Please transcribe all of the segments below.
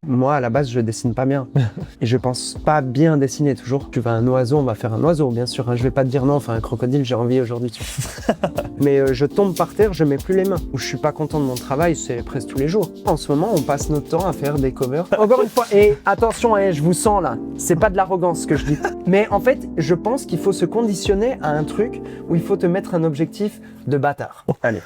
Moi, à la base, je dessine pas bien. Et je pense pas bien dessiner toujours. Tu veux un oiseau, on va faire un oiseau, bien sûr. Hein. Je vais pas te dire non, enfin un crocodile, j'ai envie aujourd'hui. Tu vois. Mais je tombe par terre, je mets plus les mains. Où je suis pas content de mon travail, c'est presque tous les jours. En ce moment, on passe notre temps à faire des covers. Encore une fois, et attention, je vous sens là, c'est pas de l'arrogance ce que je dis. Mais en fait, je pense qu'il faut se conditionner à un truc où il faut te mettre un objectif de bâtard. Allez.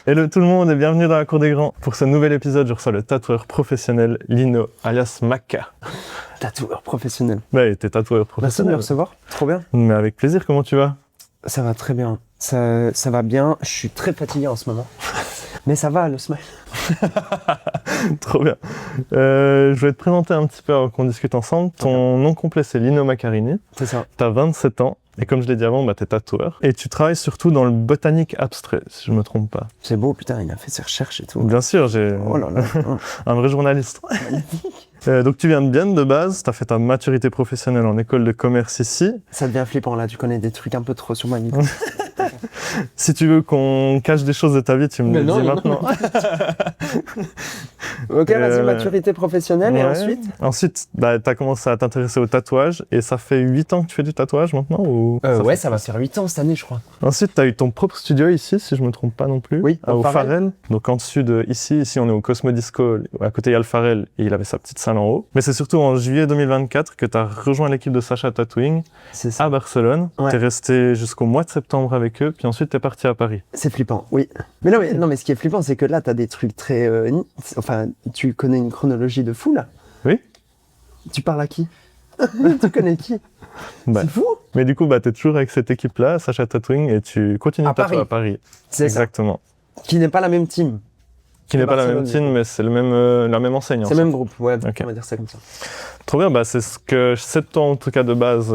Hello tout le monde et bienvenue dans la Cour des Grands. Pour ce nouvel épisode, je reçois le tatoueur professionnel Lino, alias Macca. Tatoueur professionnel. Ouais, t'es tatoueur Merci de professionnel. me recevoir, trop bien. Mais avec plaisir, comment tu vas? Ça va très bien, ça va bien. Je suis très fatigué en ce moment. Mais ça va, le smile. Trop bien. Je vais te présenter un petit peu avant qu'on discute ensemble. Ton nom complet, c'est Lino Maccarini. C'est ça. T'as 27 ans. Et comme je l'ai dit avant, t'es tatoueur. Et tu travailles surtout dans le botanique abstrait, si je me trompe pas. C'est beau, putain, il a fait ses recherches et tout. Bien sûr, j'ai Oh là là. un vrai journaliste. Donc tu viens de Bienne de base, t'as fait ta maturité professionnelle en école de commerce ici. Ça devient flippant là, tu connais des trucs un peu trop sur ma vie. Si tu veux qu'on cache des choses de ta vie, tu me le dis maintenant. Ok, vas-y, maturité professionnelle et Ouais. ensuite Ensuite, t'as commencé à t'intéresser au tatouage et ça fait 8 ans que tu fais du tatouage maintenant ou Ouais, ça va faire 8 ans cette année, je crois. Ensuite, t'as eu ton propre studio ici, si je me trompe pas non plus. Oui, au Farel. Donc en dessus de ici, on est au Cosmo Disco. À côté, il y a le Farel et il avait sa petite salle en haut. Mais c'est surtout en juillet 2024 que t'as rejoint l'équipe de Sacha Tattooing C'est ça. à Barcelone. Ouais. T'es resté jusqu'au mois de septembre avec eux, puis ensuite t'es parti à Paris. C'est flippant, oui. Mais non, mais ce qui est flippant, c'est que là, t'as des trucs très... Enfin, tu connais une chronologie de fou, là. Oui. Tu parles à qui? Tu connais qui? Bah, C'est fou. mais du coup, t'es toujours avec cette équipe-là, Sacha Tattooing, et tu continues À de tatouer Paris. à Paris. C'est ça. Exactement. Qui n'est pas la même team. Qui n'est pas la même Barcelone, team, mais c'est le même, la même enseigne. en C'est le fait. même groupe, ouais, Ok. on va dire ça comme ça. Trop bien, c'est ce que je sais de toi en tout cas de base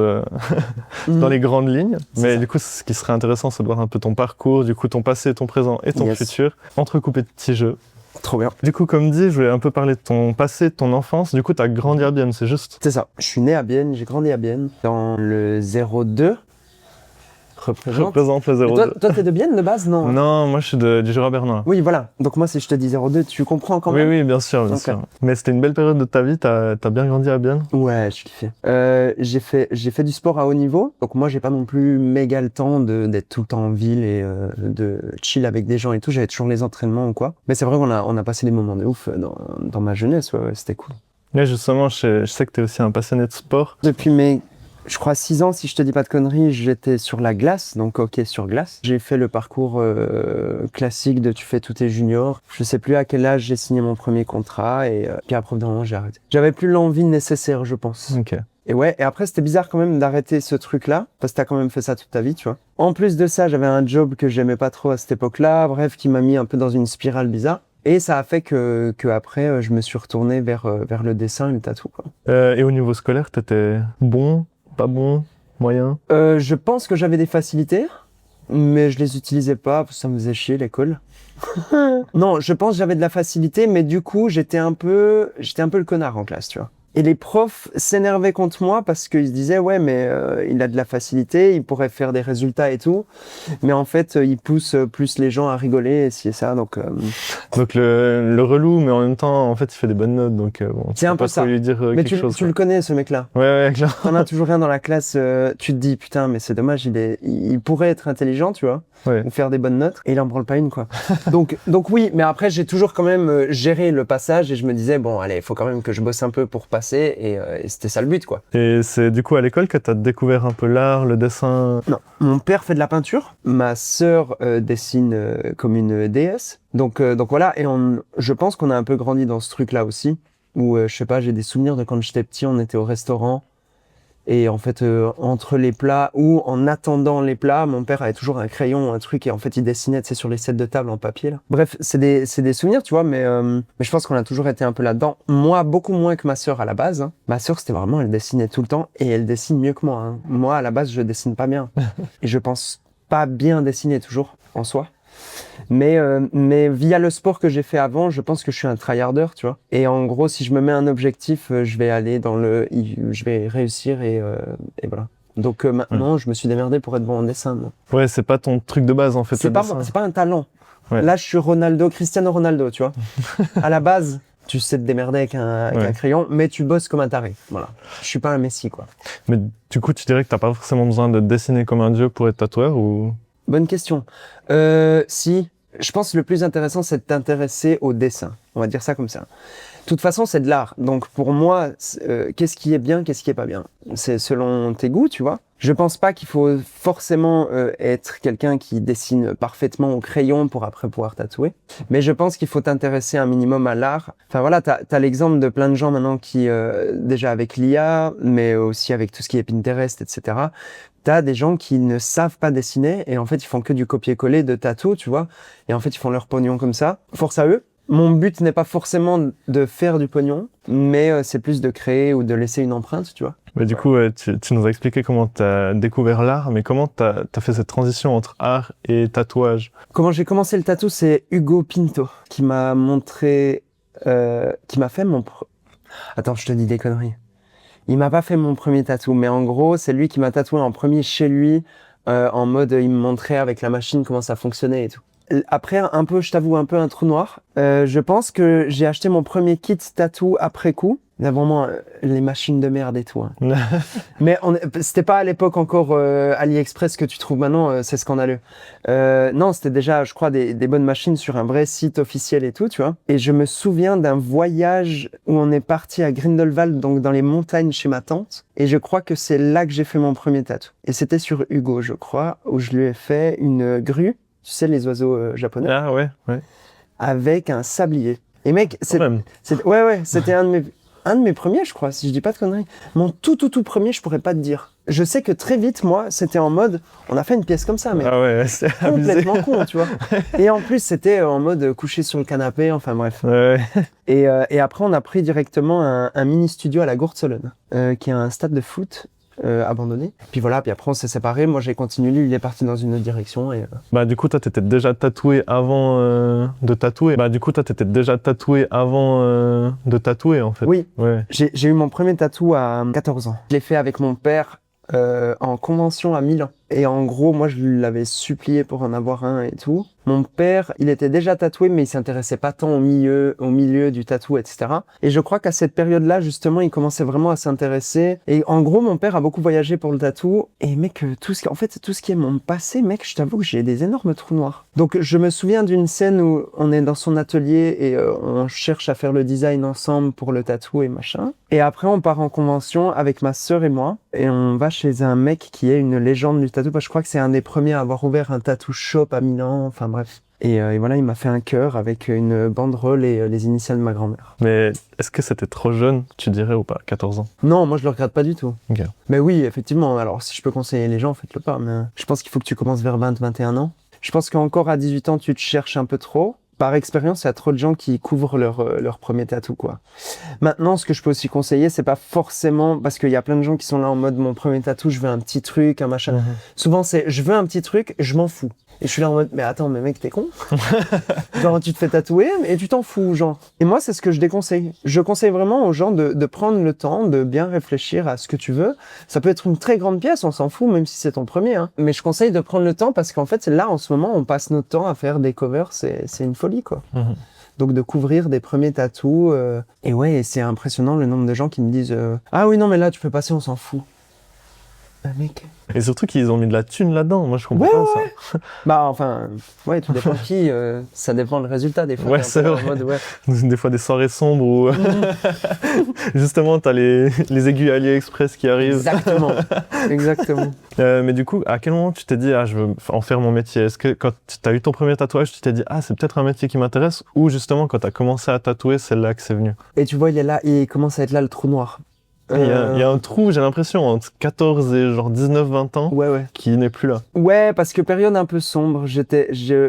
dans les grandes lignes. C'est Mais ça. du coup, ce qui serait intéressant, c'est de voir un peu ton parcours, du coup ton passé, ton présent et ton Yes. futur, entrecoupé de petits jeux. Trop bien. Du coup, comme dit, je voulais un peu parler de ton passé, de ton enfance. Du coup, t'as grandi à Bienne, c'est juste? C'est ça. Je suis né à Bienne, j'ai grandi à Bienne. Dans le 02. Je Représente. représente le Et 02. toi, t'es de Bienne de base, non? Non, moi je suis du Jura bernois. Oui, voilà. Donc moi, si je te dis 02, tu comprends quand Oui, même? oui, bien sûr, bien Ok. sûr. Mais c'était une belle période de ta vie, t'as bien grandi à Bienne? Ouais, je kiffais. J'ai fait du sport à haut niveau. Donc moi, j'ai pas non plus méga le temps d'être tout le temps en ville et de chill avec des gens et tout. J'avais toujours les entraînements ou quoi. Mais c'est vrai qu'on a passé des moments de ouf dans ma jeunesse. Ouais, c'était cool. Mais justement, je sais que t'es aussi un passionné de sport. Depuis mes, je crois, 6 ans, si je te dis pas de conneries, j'étais sur la glace, donc hockey sur glace. J'ai fait le parcours classique de tu fais tous tes juniors. Je sais plus à quel âge j'ai signé mon premier contrat et puis après, au bout d'un moment, j'ai arrêté. J'avais plus l'envie nécessaire, je pense. Ok. Et ouais, et après, c'était bizarre quand même d'arrêter ce truc-là, parce que t'as quand même fait ça toute ta vie, tu vois. En plus de ça, j'avais un job que j'aimais pas trop à cette époque-là, bref, qui m'a mis un peu dans une spirale bizarre. Et ça a fait que après, je me suis retourné vers le dessin et le tatou, quoi. Et au niveau scolaire, t'étais bon, pas bon, moyen? Je pense que j'avais des facilités, mais je les utilisais pas, parce que ça me faisait chier l'école. Non, je pense que j'avais de la facilité, mais du coup, j'étais un peu le connard en classe, tu vois. Et les profs s'énervaient contre moi parce qu'ils se disaient ouais mais il a de la facilité, il pourrait faire des résultats et tout, mais en fait il pousse plus les gens à rigoler et ci et ça donc Donc le relou, mais en même temps, en fait, il fait des bonnes notes, donc bon, tu C'est peux un peu pas trop ça. lui dire mais quelque chose. tu le connais ce mec-là. Ouais, clair. T'en as toujours rien dans la classe, tu te dis putain mais c'est dommage, il pourrait être intelligent, tu vois, Ouais. ou faire des bonnes notes et il en branle pas une quoi. donc oui, mais après j'ai toujours quand même géré le passage et je me disais bon allez, il faut quand même que je bosse un peu pour passer et c'était ça le but quoi. Et c'est du coup à l'école que t'as découvert un peu l'art, le dessin. Non, mon père fait de la peinture, ma sœur dessine comme une déesse. Donc voilà, et je pense qu'on a un peu grandi dans ce truc-là aussi, où je sais pas, j'ai des souvenirs de quand j'étais petit, on était au restaurant, et en fait, entre les plats, ou en attendant les plats, mon père avait toujours un crayon, un truc, et en fait, il dessinait, tu sais, sur les sets de table en papier, là. Bref, c'est des souvenirs, tu vois, mais je pense qu'on a toujours été un peu là-dedans. Moi, beaucoup moins que ma sœur à la base, hein. Ma sœur, c'était vraiment, elle dessinait tout le temps, et elle dessine mieux que moi, hein. Moi, à la base, je dessine pas bien. Et je pense pas bien dessiner toujours, en soi. Mais via le sport que j'ai fait avant, je pense que je suis un tryharder, tu vois. Et en gros, si je me mets un objectif, je vais aller je vais réussir et voilà. Donc maintenant, je me suis démerdé pour être bon en dessin. Moi. Ouais, c'est pas ton truc de base en fait. C'est le pas dessin. c'est pas un talent. Ouais. Là, je suis Cristiano Ronaldo, tu vois. À la base, Tu sais te démerder avec un crayon, mais tu bosses comme un taré. Voilà. Je suis pas un messie, quoi. Mais du coup, tu dirais que t'as pas forcément besoin de dessiner comme un dieu pour être tatoueur ou... Bonne question. Si, je pense que le plus intéressant, c'est de t'intéresser au dessin. On va dire ça comme ça. De toute façon, c'est de l'art. Donc pour moi, qu'est-ce qui est bien, qu'est-ce qui est pas bien? C'est selon tes goûts, tu vois. Je pense pas qu'il faut forcément être quelqu'un qui dessine parfaitement au crayon pour après pouvoir tatouer. Mais je pense qu'il faut t'intéresser un minimum à l'art. Enfin voilà, t'as l'exemple de plein de gens maintenant qui, déjà avec l'IA, mais aussi avec tout ce qui est Pinterest, etc. T'as des gens qui ne savent pas dessiner et en fait, ils font que du copier-coller de tatou, tu vois. Et en fait, ils font leur pognon comme ça. Force à eux. Mon but n'est pas forcément de faire du pognon, mais c'est plus de créer ou de laisser une empreinte, tu vois. Bah, du coup, tu nous as expliqué comment tu as découvert l'art, mais comment tu as fait cette transition entre art et tatouage? Comment j'ai commencé le tatou, c'est Hugo Pinto qui m'a montré, qui m'a fait Attends, je te dis des conneries. Il m'a pas fait mon premier tatou, mais en gros, c'est lui qui m'a tatoué en premier chez lui, en mode, il me montrait avec la machine comment ça fonctionnait et tout. Après, un peu, je t'avoue, un peu un trou noir. Je pense que j'ai acheté mon premier kit tatou après coup. Il y a vraiment les machines de merde et tout. Hein. Mais c'était pas à l'époque encore AliExpress que tu trouves maintenant, c'est scandaleux. Non, c'était déjà, je crois, des bonnes machines sur un vrai site officiel et tout, tu vois. Et je me souviens d'un voyage où on est parti à Grindelwald, donc dans les montagnes chez ma tante. Et je crois que c'est là que j'ai fait mon premier tatou. Et c'était sur Hugo, je crois, où je lui ai fait une grue. Tu sais, les oiseaux japonais. Ah ouais, ouais. Avec un sablier. Et mec, c'était un de mes premiers, je crois, si je dis pas de conneries. Mon tout premier, je pourrais pas te dire. Je sais que très vite, moi, c'était en mode, on a fait une pièce comme ça, mais ah ouais, c'est complètement con, tu vois. Et en plus, c'était en mode couché sur le canapé, enfin bref. Ouais. Et après, on a pris directement un mini studio à la Gourtsolone, qui est un stade de foot. Abandonné. Puis voilà, puis après on s'est séparés. Moi j'ai continué, lui il est parti dans une autre direction. Et Bah du coup toi t'étais déjà tatoué avant de tatouer. Bah du coup toi t'étais déjà tatoué avant de tatouer en fait. Oui, ouais. J'ai eu mon premier tatou à 14 ans. Je l'ai fait avec mon père en convention à Milan. Et en gros, moi je l'avais supplié pour en avoir un et tout. Mon père, il était déjà tatoué, mais il s'intéressait pas tant au milieu du tatou, etc. Et je crois qu'à cette période-là, justement, il commençait vraiment à s'intéresser. Et en gros, mon père a beaucoup voyagé pour le tatou. Et mec, tout ce qui est mon passé, mec, je t'avoue que j'ai des énormes trous noirs. Donc, je me souviens d'une scène où on est dans son atelier et on cherche à faire le design ensemble pour le tatou et machin. Et après, on part en convention avec ma sœur et moi. Et on va chez un mec qui est une légende du tatou. Parce que je crois que c'est un des premiers à avoir ouvert un tattoo shop à Milan. Enfin, bref. Et voilà, il m'a fait un cœur avec une banderole et les initiales de ma grand-mère. Mais est-ce que c'était trop jeune, tu dirais, ou pas, 14 ans? Non, moi je le regrette pas du tout. Ok. Mais oui, effectivement, alors si je peux conseiller les gens, faites-le pas. Mais je pense qu'il faut que tu commences vers 20-21 ans. Je pense qu'encore à 18 ans, tu te cherches un peu trop. Par expérience, il y a trop de gens qui couvrent leur premier tatou, quoi. Maintenant, ce que je peux aussi conseiller, c'est pas forcément... Parce qu'il y a plein de gens qui sont là en mode, mon premier tatou, je veux un petit truc, un machin. Souvent, c'est, je veux un petit truc, je m'en fous. Et je suis là en mode, mais attends, mais mec, t'es con. Genre, tu te fais tatouer et tu t'en fous, genre. Et moi, c'est ce que je déconseille. Je conseille vraiment aux gens de prendre le temps, de bien réfléchir à ce que tu veux. Ça peut être une très grande pièce, on s'en fout, même si c'est ton premier, hein. Mais je conseille de prendre le temps parce qu'en fait, là, en ce moment, on passe notre temps à faire des covers, c'est une folie, quoi. Donc, de couvrir des premiers tatous. Et ouais, c'est impressionnant le nombre de gens qui me disent, ah oui, non, mais là, tu peux passer, on s'en fout. Bah, mec. Et surtout qu'ils ont mis de la thune là-dedans, moi je comprends pas ça. Bah enfin, ouais, tout dépend qui, ça dépend le résultat des fois. Ouais, c'est vrai. Mode, ouais. Des fois des soirées sombres où justement t'as les aiguilles AliExpress qui arrivent. Exactement, exactement. Mais du coup, à quel moment tu t'es dit, ah, je veux en faire mon métier? Est-ce que quand t'as eu ton premier tatouage, tu t'es dit, ah, c'est peut-être un métier qui m'intéresse? Ou justement, quand t'as commencé à tatouer, c'est là que c'est venu? Et tu vois, il est là, il commence à être là le trou noir. Il y a un trou, j'ai l'impression, entre 14 et genre 19-20 ans, ouais. qui n'est plus là. Ouais, parce que période un peu sombre, je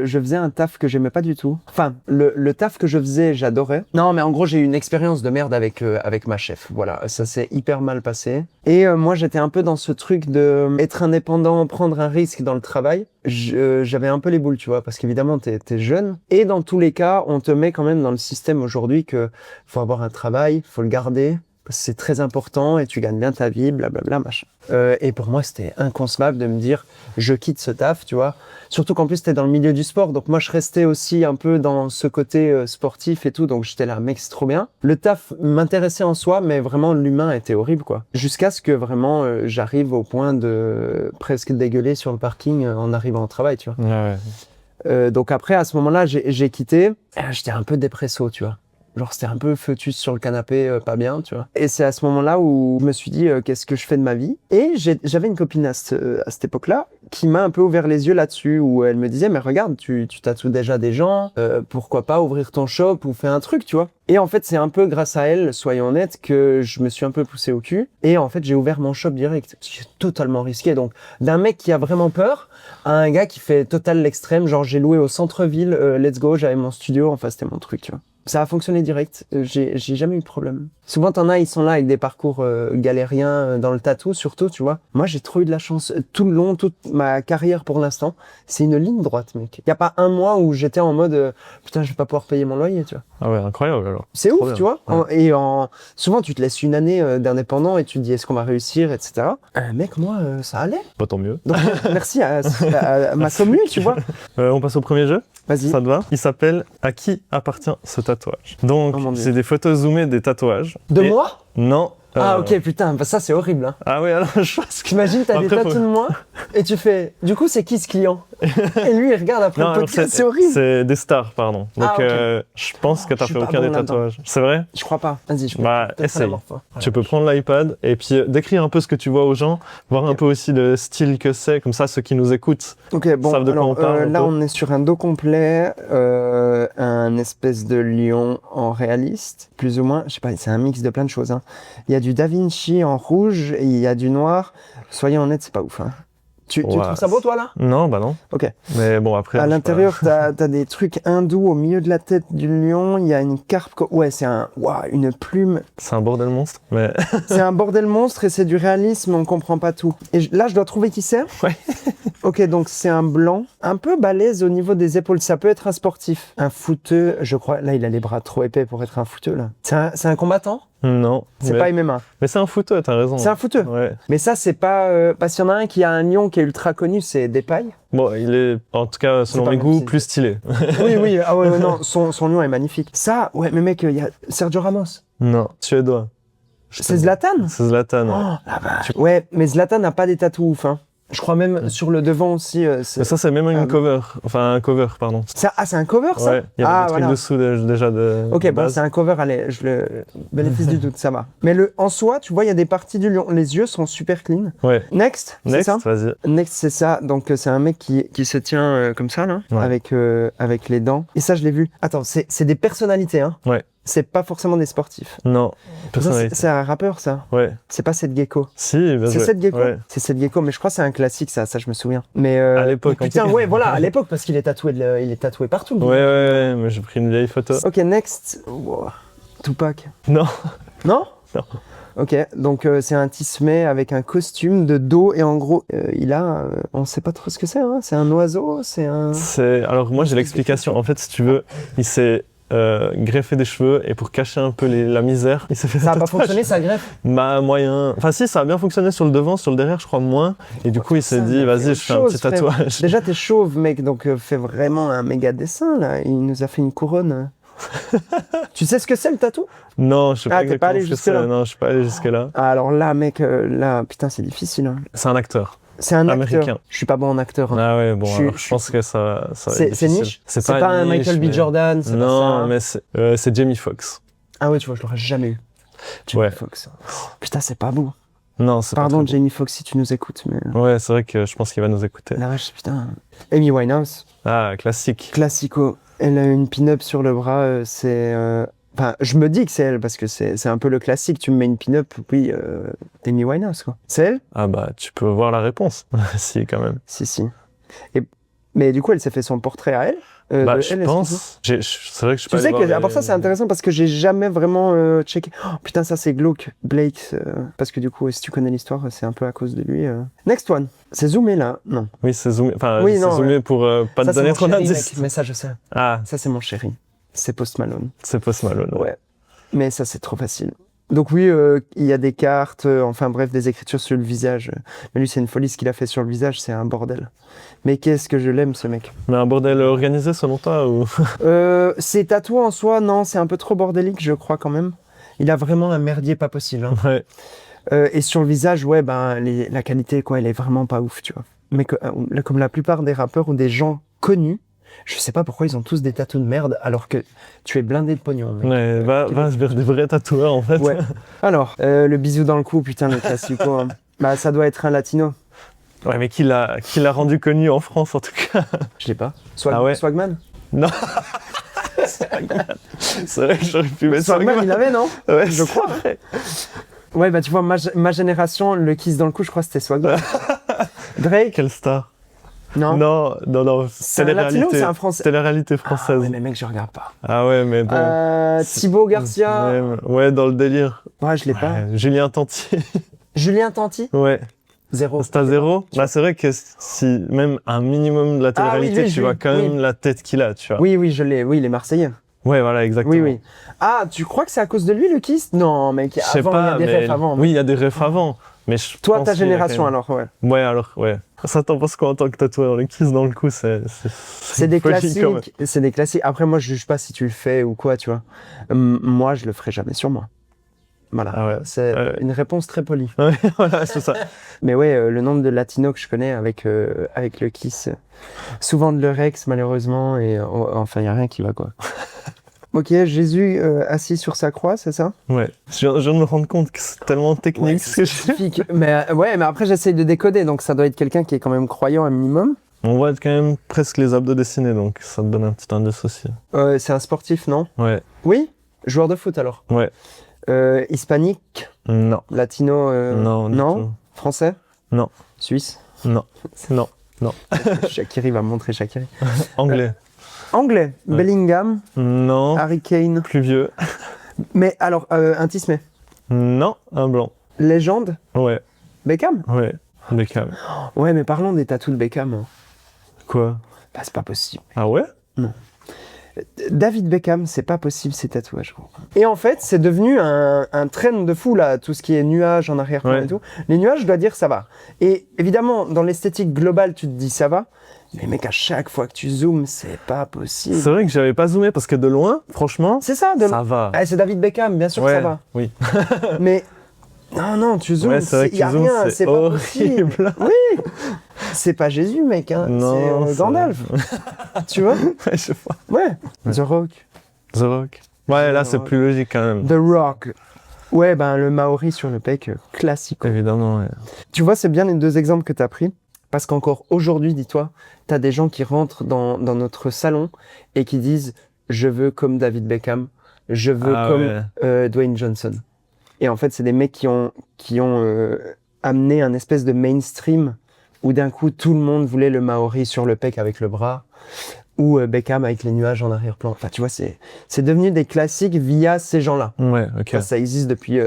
faisais un taf que j'aimais pas du tout. Enfin, le taf que je faisais, j'adorais. Non, mais en gros, j'ai eu une expérience de merde avec ma chef. Voilà, ça s'est hyper mal passé. Et moi, j'étais un peu dans ce truc de être indépendant, prendre un risque dans le travail. J'avais un peu les boules, tu vois, parce qu'évidemment, t'es jeune. Et dans tous les cas, on te met quand même dans le système aujourd'hui que faut avoir un travail, faut le garder. c'est très important et tu gagnes bien ta vie, blablabla, machin. Et pour moi, c'était inconcevable de me dire, je quitte ce taf, tu vois. Surtout qu'en plus, t'es dans le milieu du sport. Donc moi, je restais aussi un peu dans ce côté sportif et tout. Donc j'étais là, mec, c'est trop bien. Le taf m'intéressait en soi, mais vraiment, l'humain était horrible, quoi. Jusqu'à ce que vraiment, j'arrive au point de presque dégueuler sur le parking en arrivant au travail, tu vois. Donc après, à ce moment-là, j'ai quitté. J'étais un peu dépresso, tu vois. Genre, c'était un peu fœtus sur le canapé, pas bien, tu vois. Et c'est à ce moment-là où je me suis dit, qu'est-ce que je fais de ma vie? Et j'avais une copine à cette époque-là qui m'a un peu ouvert les yeux là-dessus, où elle me disait, mais regarde, tu tatoues déjà des gens, pourquoi pas ouvrir ton shop ou faire un truc, tu vois. Et en fait, c'est un peu grâce à elle, soyons honnêtes, que je me suis un peu poussé au cul. Et en fait, j'ai ouvert mon shop direct. J'ai totalement risqué. Donc, d'un mec qui a vraiment peur à un gars qui fait total l'extrême. Genre, j'ai loué au centre-ville, let's go, j'avais mon studio, enfin, c'était mon truc, tu vois. Ça a fonctionné direct, j'ai jamais eu de problème. Souvent, t'en as, ils sont là avec des parcours galériens dans le tatou, surtout, tu vois. Moi, j'ai trop eu de la chance. Tout le long, toute ma carrière pour l'instant, c'est une ligne droite, mec. Y a pas un mois où j'étais en mode putain, je vais pas pouvoir payer mon loyer, tu vois. Ah ouais, incroyable alors. C'est ouf, bien. tu vois. Ouais. Souvent, tu te laisses une année d'indépendant et tu te dis est-ce qu'on va réussir, etc. Mec, moi, ça allait. Pas tant mieux. Donc, merci à ma commune, tu vois. On passe au premier jeu. Vas-y. Ça te va? Il s'appelle À qui appartient ce tatouage? Donc, Oh mon Dieu. c'est des photos zoomées des tatouages. De Et- moi? Non. Ah ok, putain, bah ça c'est horrible. Hein. Ah oui, alors je pense que... T'imagines, t'as des Après, tatous de moi et tu fais, du coup c'est qui ce client? Et lui il regarde après Non, le alors podcast, c'est horrible. C'est des stars, pardon. Donc, Ah, ok. je pense que Je t'as suis fait pas aucun bon des là-dedans. tatouages. C'est vrai? Je crois pas, vas-y, je Bah, peut-être essaye. la morpho. Tu peux prendre l'iPad et puis décrire un peu ce que tu vois aux gens, voir un peu aussi le style que c'est, comme ça ceux qui nous écoutent Ok, bon, savent de quoi alors on parle. un là peu. on est sur un dos complet, un espèce de lion en réaliste, plus ou moins, je sais pas, c'est un mix de plein de choses. Hein. Il y a du Da Vinci en rouge et il y a du noir. Soyons honnêtes, c'est pas ouf. Hein. Tu Ouais. trouves ça beau toi là? Non, bah non. Ok. Mais bon, après. À je sais l'intérieur, t'as des trucs hindous au milieu de la tête du lion. Il y a une carpe. Ouais, c'est une plume. pas. C'est un bordel monstre. Mais C'est un bordel monstre et c'est du réalisme. On comprend pas tout. Et là, je dois trouver qui c'est. Ouais. Ok, donc c'est un blanc, un peu balèze au niveau des épaules. Ça peut être un sportif, un footeux. Je crois. Là, il a les bras trop épais pour être un footeux là. C'est un combattant. non. C'est mais... pas MMA. Mais c'est un footeux, t'as raison. C'est un footeux. Ouais. Mais ça, c'est pas. Parce qu'il y en a un qui a un lion qui est ultra connu, c'est Depay. Bon, il est, en tout cas, selon pas mes mon goûts, style. plus stylé. Oui, oui. Ah ouais, non, son lion est magnifique. Ça, ouais, mais mec, il y a Sergio Ramos. Non, suédois. C'est Zlatan. C'est Zlatan. Ouais. Oh, la vache. Ouais, mais Zlatan n'a pas des tatous ouf. Hein. Je crois même sur le devant aussi. Mais ça, c'est même une cover. Enfin, un cover, pardon. C'est un cover, ça? Ouais, il y avait des trucs dessous déjà de Ok, bon, base. c'est un cover, allez, bénéfice du doute, ça va. Mais en soi, tu vois, il y a des parties du lion. Les yeux sont super clean. Ouais. Next, c'est Next, ça? vas-y. Next, c'est ça. Donc, c'est un mec qui se tient comme ça, là, Ouais. avec les dents. Et ça, je l'ai vu. Attends, c'est des personnalités, hein? Ouais. C'est pas forcément des sportifs. Non, Ça, personnalité. c'est un rappeur, ça. Ouais. C'est pas Seth Gecko. Si, bien C'est joué. Seth Gecko? Ouais. C'est Seth Gecko, mais je crois que c'est un classique, ça je me souviens. Mais À l'époque, en putain, tout cas. ouais, voilà, à l'époque, parce qu'il est tatoué, il est tatoué partout. lui. Ouais, mais j'ai pris une vieille photo. Ok, next. Wow. Tupac. Non. Non? Non. Ok, donc c'est un tismé avec un costume de dos et en gros, on sait pas trop ce que c'est, hein. C'est un oiseau, c'est un... Alors moi j'ai l'explication. En fait, si tu veux, il s'est greffé des cheveux et pour cacher un peu la misère, il s'est fait Ça a un pas tatouage. fonctionné, sa greffe? Bah moyen. Enfin si, ça a bien fonctionné sur le devant, sur le derrière, je crois moins. Et du coup, il s'est Ça, dit, mais vas-y, fais je fais un autre petit chose, frère. tatouage. Déjà, t'es chauve, mec, donc fais vraiment un méga dessin, là. Il nous a fait une couronne. Tu sais ce que c'est, le tatou? Non, je sais pas Ah, t'es pas exactement allé ce que jusque-là. c'est. Non, je suis pas allé jusque-là. Ah, alors là, mec, là, putain, c'est difficile. Hein. C'est un acteur. C'est un Américain. acteur. Je suis pas bon en acteur. Hein. Ah ouais, bon, Je alors je pense que ça va être C'est difficile. niche? C'est pas un niche, Michael B. mais- Jordan, c'est pas ça. Non, hein. mais c'est Jamie Foxx. Ah ouais, tu vois, je l'aurais jamais eu. Jamie Ouais. Foxx. Putain, c'est pas beau. Non, c'est Pardon, pas très Jamie Foxx, si tu nous écoutes, mais... beau. Ouais, c'est vrai que je pense qu'il va nous écouter. La vache, putain. Amy Winehouse, Ah, classique. classico. Elle a une pin-up sur le bras, c'est... Enfin, je me dis que c'est elle, parce que c'est un peu le classique. Tu me mets une pin-up, oui, d'Amy Winehouse, quoi. C'est elle? Ah bah, tu peux voir la réponse. Si, quand même. Si. Mais du coup, elle s'est fait son portrait à elle? Bah, de je elle, pense. C'est vrai que je suis Tu pas sais allé que, voir à part ça, c'est intéressant parce que j'ai jamais vraiment checké. Oh, putain, ça c'est glauque, Blake. Parce que du coup, si tu connais l'histoire, c'est un peu à cause de lui. Next one. C'est zoomé là? Non. Oui, c'est zoomé. Enfin, Oui, c'est non, zoomé pour pas Ça, te c'est donner mon trop chéri, d'indices. mec, mais ça, je sais. Ah, Ça, c'est mon chéri. C'est Post Malone. c'est Post Malone. Ouais. Mais ça, c'est trop facile. Donc oui, il y a des cartes, enfin bref, des écritures sur le visage. Mais lui, c'est une folie, ce qu'il a fait sur le visage, c'est un bordel. Mais qu'est-ce que je l'aime, ce mec. Mais un bordel organisé selon toi ou... Ses tatous en soi, non, c'est un peu trop bordélique, je crois quand même. Il a vraiment un merdier pas possible. Hein. Ouais. Et sur le visage, ouais, ben, la qualité, quoi, elle est vraiment pas ouf, tu vois. Mais comme la plupart des rappeurs ou des gens connus, je sais pas pourquoi ils ont tous des tatous de merde alors que tu es blindé de pognon. Mec. Ouais, va vers des vrais tatoueurs en fait. Ouais. Alors, le bisou dans le cou, putain, le classico. Hein. Bah, ça doit être un latino. Ouais, mais qui l'a rendu connu en France en tout cas? Je l'ai pas. Ah ouais. Swagman. Non. Swagman. C'est vrai que j'aurais pu mettre Swagman, il avait, non? Ouais, je crois. Vrai. Ouais, bah tu vois, ma génération, le kiss dans le cou, je crois que c'était Swagman. Drake. Quelle star? Non. Non. C'est un latino ou c'est un français? C'était la réalité française. Ah ouais, mais mec, je regarde pas. Ah ouais, mais bon. Thibaut Garcia. Ouais, dans le délire. Ouais, je l'ai pas. Julien Tanti. Julien Tanti. Ouais. 0. C'est à 0. Bah, c'est vrai que si même un minimum de la télé-réalité, tu vois quand même la tête qu'il a, tu vois. Oui, je l'ai. Oui, il est marseillais. Ouais, voilà, exactement. Oui. Ah, tu crois que c'est à cause de lui le kiss? Non, mec. Je sais avant, pas, il y a des refs avant. Oui, il y a des refs avant. Mais toi, ta génération, alors, ouais. Ouais, alors, ouais. Ça, t'en penses quoi en tant que tatoueur? Le kiss dans le cou, c'est des classiques. C'est des classiques. Après, moi, je juge pas si tu le fais ou quoi, tu vois. Moi, je le ferai jamais sur moi. Voilà. Ah ouais. C'est une réponse très polie. Ouais, voilà, c'est ça. Mais ouais, le nombre de latinos que je connais avec le kiss. Souvent de l'eurex, malheureusement. Et enfin, il n'y a rien qui va, quoi. Ok, Jésus assis sur sa croix, c'est ça? Ouais. Je viens de me rendre compte que c'est tellement technique ce que je fais. mais après j'essaye de décoder, donc ça doit être quelqu'un qui est quand même croyant un minimum. On voit quand même presque les abdos dessinés, donc ça te donne un petit indice aussi. C'est un sportif, non? Ouais. Oui? Joueur de foot alors? Ouais. Hispanique? Non. Latino? Non. Non? Français? Non. Suisse? Non. Non. Shaqiri va me montrer Shaqiri. Anglais. Anglais? Ouais. Bellingham? Non. Harry Kane? Plus vieux. Mais alors, un Tismé? Non, un blanc. Légende? Ouais. Beckham? Ouais. Beckham. Ouais, mais parlons des tatous de Beckham. Hein. Quoi? Bah, c'est pas possible. Ah ouais? Non. David Beckham, c'est pas possible ces tatouages. Et en fait, c'est devenu un trend de fou là, tout ce qui est nuages en arrière-plan et tout. Les nuages, je dois dire, ça va. Et évidemment, dans l'esthétique globale, tu te dis ça va. Mais mec, à chaque fois que tu zoomes, c'est pas possible. C'est vrai que j'avais pas zoomé parce que de loin, franchement, c'est ça, ça va. Ah, c'est David Beckham, bien sûr que ça va. Oui. Mais non, tu zoomes, c'est y a zoomes, rien, c'est pas horrible. possible. Oui, c'est pas Jésus, mec, hein. Non, c'est Gandalf. Tu vois? Ouais, je sais pas. Ouais. The Rock. The Rock. Ouais, là, c'est plus logique quand même. The Rock. Ouais, ben le Maori sur le pec, classique. Évidemment, ouais. Tu vois, c'est bien les deux exemples que tu as pris. Parce qu'encore aujourd'hui, dis-toi, tu as des gens qui rentrent dans notre salon et qui disent « Je veux comme David Beckham, je veux comme Dwayne Johnson ». Et en fait, c'est des mecs qui ont amené un espèce de mainstream où d'un coup, tout le monde voulait le Maori sur le pec avec le bras ou Beckham avec les nuages en arrière-plan. Enfin, tu vois, c'est devenu des classiques via ces gens-là. Ouais, ok. Enfin, ça existe depuis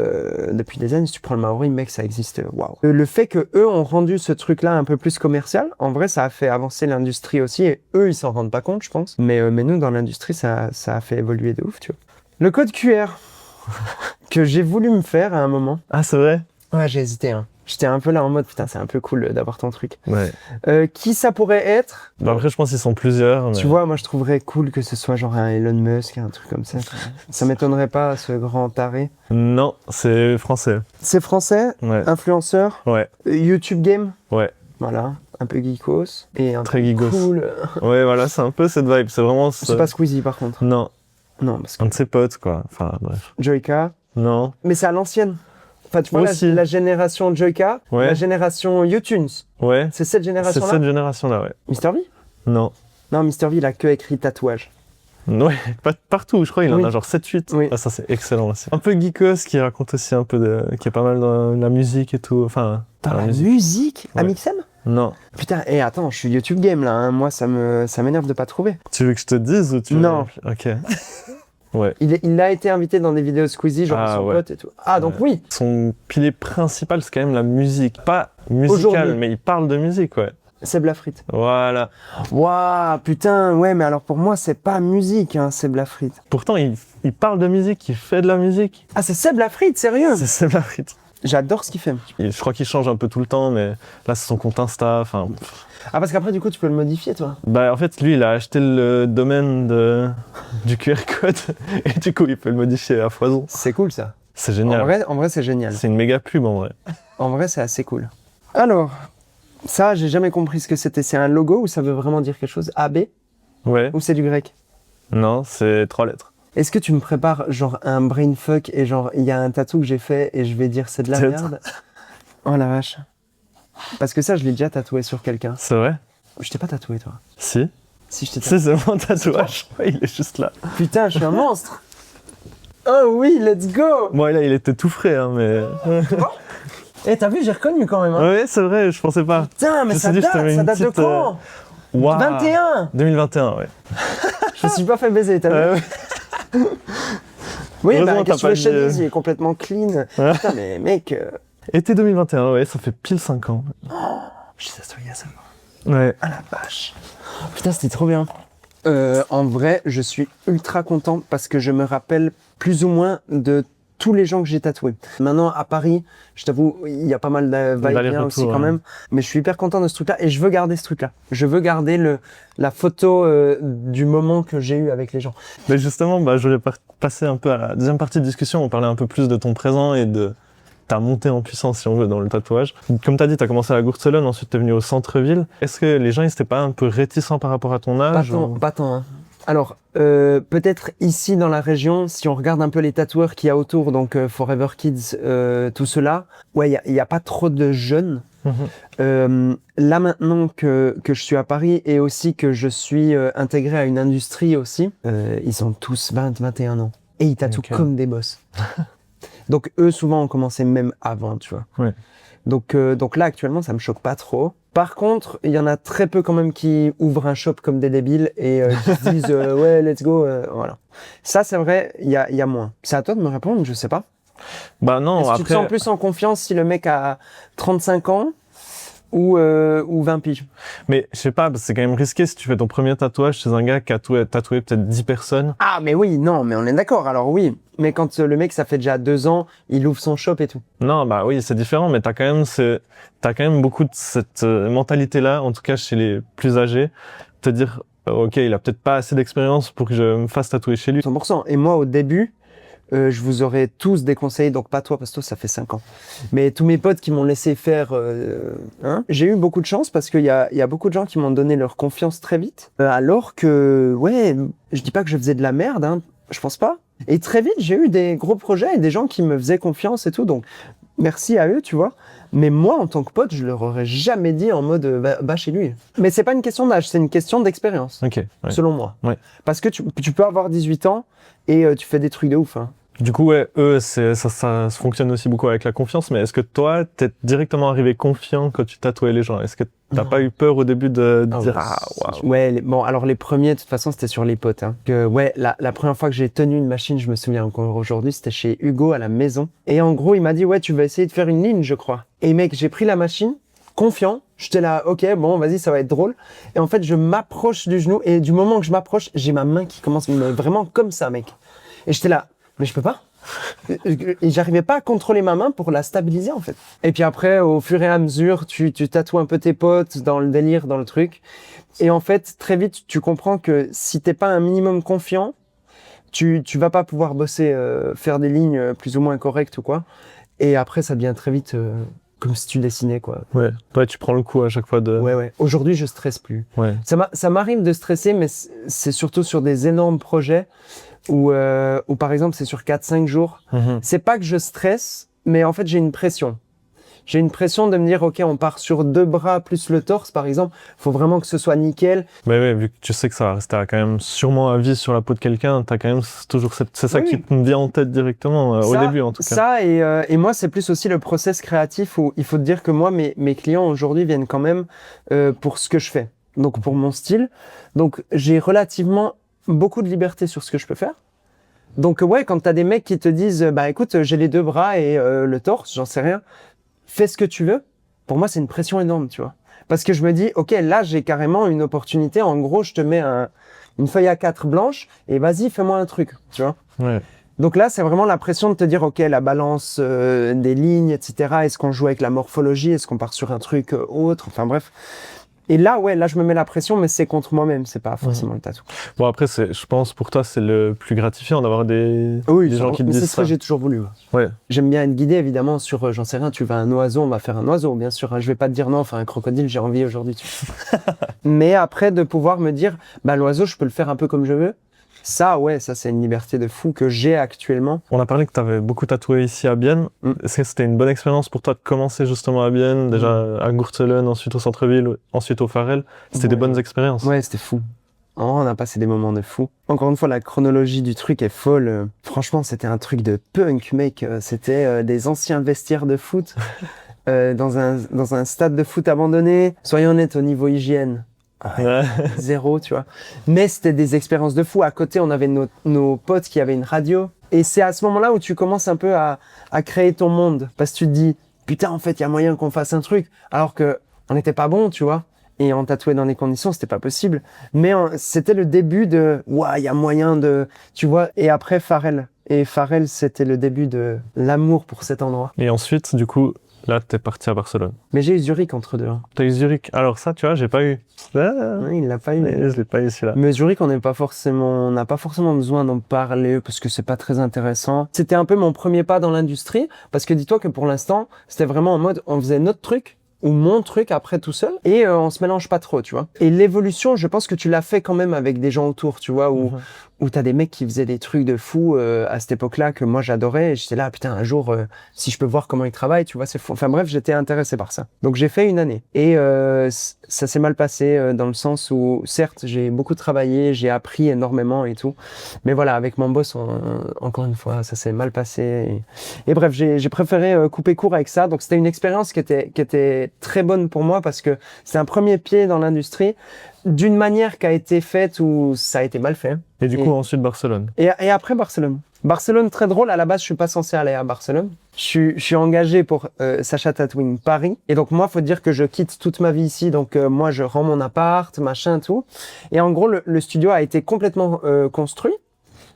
des années. Si tu prends le Maori, mec, ça existe. Waouh. Le fait que eux ont rendu ce truc-là un peu plus commercial, en vrai, ça a fait avancer l'industrie aussi. Et eux, ils s'en rendent pas compte, je pense. Mais nous, dans l'industrie, ça a fait évoluer de ouf, tu vois. Le code QR que j'ai voulu me faire à un moment. Ah, c'est vrai? Ouais, j'ai hésité. Hein. J'étais un peu là en mode, putain, c'est un peu cool d'avoir ton truc. Ouais. Qui ça pourrait être? Bah après, je pense qu'ils sont plusieurs. Mais... Tu vois, moi, je trouverais cool que ce soit genre un Elon Musk, un truc comme ça. Ça m'étonnerait pas, ce grand taré. Non, c'est français. C'est français? Ouais. Influenceur? Ouais. YouTube Game? Ouais. Voilà, un peu geekos. Et un très peu geekos. Cool. Ouais, voilà, c'est un peu cette vibe. C'est vraiment... C'est pas Squeezie, par contre. Non. Non, parce que... Un de ses potes, quoi. Enfin, bref. Joyka? Non. Mais c'est à l'ancienne. Enfin, tu vois, la génération Joyka, la génération YouTunes. Ouais. C'est cette génération-là? C'est cette génération-là, ouais. Mr V? Non. Non, Mr V, il a que écrit tatouage. Ouais, partout, je crois, il en a genre 7-8. Oui. Ah, ça, c'est excellent aussi. Un peu geekos qui raconte aussi un peu qui est pas mal dans la musique et tout. Enfin, dans la musique ouais. Amixem? Non. Putain, et attends, je suis YouTube Game là, hein. Moi ça m'énerve de pas trouver. Tu veux que je te dise ou tu Non. Ok. Ouais. Il a été invité dans des vidéos Squeezie, genre son pote et tout. Ah, donc oui. Son pilier principal, c'est quand même la musique. Pas musicale, mais il parle de musique, ouais. Seb Lafrite. Voilà. Waouh, putain, ouais, mais alors pour moi, c'est pas musique, hein, Seb Lafrite. Pourtant, il parle de musique, il fait de la musique. Ah, c'est Seb Lafrite, sérieux? C'est Seb Lafrite. J'adore ce qu'il fait. Je crois qu'il change un peu tout le temps, mais là, c'est son compte Insta. Enfin, Ah, parce qu'après, du coup, tu peux le modifier, toi. bah, en fait, lui, il a acheté le domaine du QR code et du coup, il peut le modifier à foison. C'est cool, ça. C'est génial. En vrai, c'est génial. C'est une méga pub, en vrai. En vrai, c'est assez cool. Alors, ça, j'ai jamais compris ce que c'était. C'est un logo ou ça veut vraiment dire quelque chose? AB? Ouais. Ou c'est du grec? Non, c'est 3 lettres. Est-ce que tu me prépares genre un brainfuck et genre il y a un tatou que j'ai fait et je vais dire c'est de la Peut-être. merde? Oh la vache. Parce que ça, je l'ai déjà tatoué sur quelqu'un. C'est vrai? Je t'ai pas tatoué, toi. Si. Si je t'ai tatoué. C'est mon tatouage. Ouais, il est juste là. Putain, je suis un monstre. Oh oui, let's go. Bon, là, il était tout frais, hein, mais. Eh, t'as vu, j'ai reconnu quand même. Hein. Ouais, c'est vrai, je pensais pas. Putain, mais Je me ça suis dit, je date, t'avais ça une date de petite, quand? Waouh. 21. 2021, ouais. Je me suis pas fait baiser, t'as vu? Ouais. Oui, Heureusement, bah, t'as qu'est-ce que tu pas veux, dit, chemise, il est complètement clean. Ouais. Putain, mais mec, Été 2021, ouais, ça fait pile 5 ans. je sais ça, il y a ça. Ouais. Ah la vache. Putain, c'était trop bien. En vrai, je suis ultra content parce que je me rappelle plus ou moins de tous les gens que j'ai tatoués. Maintenant, à Paris, je t'avoue, il y a pas mal de va-et-vient aussi quand même. Mais je suis hyper content de ce truc-là et je veux garder ce truc-là. Je veux garder la photo du moment que j'ai eu avec les gens. Mais justement, bah, je voulais passer un peu à la deuxième partie de discussion. On parlait un peu plus de ton présent et de ta montée en puissance, si on veut, dans le tatouage. Comme tu as dit, tu as commencé à la Gourcelonne, ensuite tu es venu au centre-ville. Est-ce que les gens, ils n'étaient pas un peu réticents par rapport à ton âge? Pas tant, hein. Alors, peut-être ici dans la région, si on regarde un peu les tatoueurs qu'il y a autour, donc Forever Kids, tout cela, ouais, il y a pas trop de jeunes. Là maintenant que je suis à Paris et aussi que je suis intégré à une industrie aussi, ils ont tous 20-21 ans et ils tatouent comme des boss. Donc eux souvent ont commencé même avant, tu vois. Ouais. Donc là actuellement ça me choque pas trop. Par contre, il y en a très peu quand même qui ouvrent un shop comme des débiles et qui se disent ouais let's go, voilà. Ça c'est vrai, il y a moins. C'est à toi de me répondre, je sais pas. Bah non, Est-ce que après... tu te sens plus en confiance si le mec a 35 ans ou 20 piges? Mais je sais pas, c'est quand même risqué si tu fais ton premier tatouage chez un gars qui a tatoué peut-être 10 personnes. Ah mais oui, non, mais on est d'accord, alors oui. Mais quand le mec, ça fait déjà 2 ans, il ouvre son shop et tout. Non, bah oui, c'est différent, mais t'as quand même beaucoup de cette mentalité-là, en tout cas chez les plus âgés, te dire, ok, il a peut-être pas assez d'expérience pour que je me fasse tatouer chez lui. 100%. Et moi, au début, je vous aurais tous déconseillé, donc pas toi, parce que toi, ça fait 5 ans. Mais tous mes potes qui m'ont laissé faire, j'ai eu beaucoup de chance parce qu'il y a beaucoup de gens qui m'ont donné leur confiance très vite. Alors que, ouais, je dis pas que je faisais de la merde, hein, je pense pas. Et très vite, j'ai eu des gros projets et des gens qui me faisaient confiance et tout, donc merci à eux, tu vois. Mais moi, en tant que pote, je leur aurais jamais dit en mode bah chez lui. Mais c'est pas une question d'âge, c'est une question d'expérience, Ok. Ouais. selon moi. Ouais. Parce que tu peux avoir 18 ans et tu fais des trucs de ouf. Hein. Du coup, ouais, eux, ça fonctionne aussi beaucoup avec la confiance, mais est-ce que toi, t'es directement arrivé confiant quand tu tatouais les gens? Est-ce que t'as pas eu peur au début de dire, ah, waouh? Ouais, bon, alors les premiers, de toute façon, c'était sur les potes. Hein. Ouais, la première fois que j'ai tenu une machine, je me souviens encore aujourd'hui, c'était chez Hugo à la maison. Et en gros, il m'a dit, ouais, tu vas essayer de faire une ligne, je crois. Et mec, j'ai pris la machine, confiant. J'étais là, ok, bon, vas-y, ça va être drôle. Et en fait, je m'approche du genou, et du moment que je m'approche, j'ai ma main qui commence vraiment comme ça, mec. Et j'étais là, mais je peux pas. Et j'arrivais pas à contrôler ma main pour la stabiliser, en fait. Et puis après, au fur et à mesure, tu tatoues un peu tes potes dans le délire, dans le truc. Et en fait, très vite, tu comprends que si t'es pas un minimum confiant, tu vas pas pouvoir bosser, faire des lignes plus ou moins correctes ou quoi. Et après, ça devient très vite comme si tu dessinais, quoi. Ouais, toi, tu prends le coup à chaque fois de... Ouais. Aujourd'hui, je stresse plus. Ouais. Ça m'arrive de stresser, mais c'est surtout sur des énormes projets où par exemple, c'est sur 4-5 jours. C'est pas que je stresse, mais en fait, j'ai une pression. J'ai une pression de me dire, ok, on part sur 2 bras plus le torse, par exemple. Faut vraiment que ce soit nickel. Mais ouais, vu que tu sais que ça va rester quand même sûrement à vie sur la peau de quelqu'un, t'as quand même toujours c'est ça qui te vient en tête directement, au début en tout cas. Ça, et moi, c'est plus aussi le process créatif où il faut te dire que moi, mes clients aujourd'hui viennent quand même pour ce que je fais. Donc, pour mon style. Donc, j'ai relativement beaucoup de liberté sur ce que je peux faire. Donc, ouais, quand t'as des mecs qui te disent, bah écoute, j'ai les 2 bras et le torse, j'en sais rien. Fais ce que tu veux. Pour moi, c'est une pression énorme, tu vois. Parce que je me dis, ok, là, j'ai carrément une opportunité. En gros, je te mets une feuille A4 blanche et vas-y, fais-moi un truc, tu vois. Ouais. Donc là, c'est vraiment la pression de te dire, ok, la balance des lignes, etc. Est-ce qu'on joue avec la morphologie? Est-ce qu'on part sur un truc autre? Enfin bref. Et là, ouais, là, je me mets la pression, mais c'est contre moi-même, c'est pas forcément le tatou. Bon, après, je pense pour toi, c'est le plus gratifiant d'avoir des gens qui te mais disent c'est ce ça. que j'ai toujours voulu. Ouais. J'aime bien être guidé, évidemment, sur, j'en sais rien, tu veux un oiseau, on va faire un oiseau, bien sûr. Je vais pas te dire non, enfin, un crocodile, j'ai envie aujourd'hui. Mais après, de pouvoir me dire, bah, l'oiseau, je peux le faire un peu comme je veux. Ça, ouais, ça, c'est une liberté de fou que j'ai actuellement. On a parlé que tu avais beaucoup tatoué ici à Bienne. Est-ce que c'était une bonne expérience pour toi de commencer justement à Bienne, déjà à Gurtelen, ensuite au centre-ville, ensuite au Farel? C'était des bonnes expériences. Ouais, c'était fou. Oh, on a passé des moments de fou. Encore une fois, la chronologie du truc est folle. Franchement, c'était un truc de punk, mec. C'était des anciens vestiaires de foot dans un stade de foot abandonné. Soyons honnêtes, au niveau hygiène, Ouais. zéro, tu vois. Mais c'était des expériences de fou. À côté, on avait nos potes qui avaient une radio. Et c'est à ce moment-là où tu commences un peu à créer ton monde. Parce que tu te dis, putain, en fait, il y a moyen qu'on fasse un truc. Alors que on n'était pas bon, tu vois. Et on tatouait dans les conditions, c'était pas possible. Mais c'était le début de, ouah, il y a moyen de, tu vois. Et après, Farel. Et Farel, c'était le début de l'amour pour cet endroit. Et ensuite, du coup, là, t'es parti à Barcelone. Mais j'ai eu Zurich entre deux. Hein. T'as eu Zurich. Alors ça, tu vois, j'ai pas eu. Ouais, il l'a pas eu. Je l'ai pas eu celui-là. Mais Zurich, on n'a pas forcément besoin d'en parler parce que c'est pas très intéressant. C'était un peu mon premier pas dans l'industrie parce que dis-toi que pour l'instant, c'était vraiment en mode, on faisait notre truc ou mon truc après tout seul et on se mélange pas trop, tu vois. Et l'évolution, je pense que tu l'as fait quand même avec des gens autour, tu vois, où t'as des mecs qui faisaient des trucs de fou à cette époque-là que moi j'adorais et j'étais là, putain, un jour, si je peux voir comment ils travaillent, tu vois, c'est fou. Enfin bref, j'étais intéressé par ça. Donc j'ai fait une année et ça s'est mal passé dans le sens où, certes, j'ai beaucoup travaillé, j'ai appris énormément et tout, mais voilà, avec mon boss, encore une fois, ça s'est mal passé. Et bref, j'ai préféré couper court avec ça. Donc c'était une expérience qui était très bonne pour moi parce que c'est un premier pied dans l'industrie d'une manière qui a été faite où ça a été mal fait. Et du coup, ensuite Barcelone. Et après Barcelone. Barcelone, très drôle. À la base, je suis pas censé aller à Barcelone. Je suis engagé pour Sacha Tattooing Paris. Et donc, moi, faut dire que je quitte toute ma vie ici. Donc, moi, je rends mon appart, machin, tout. Et en gros, le studio a été complètement construit.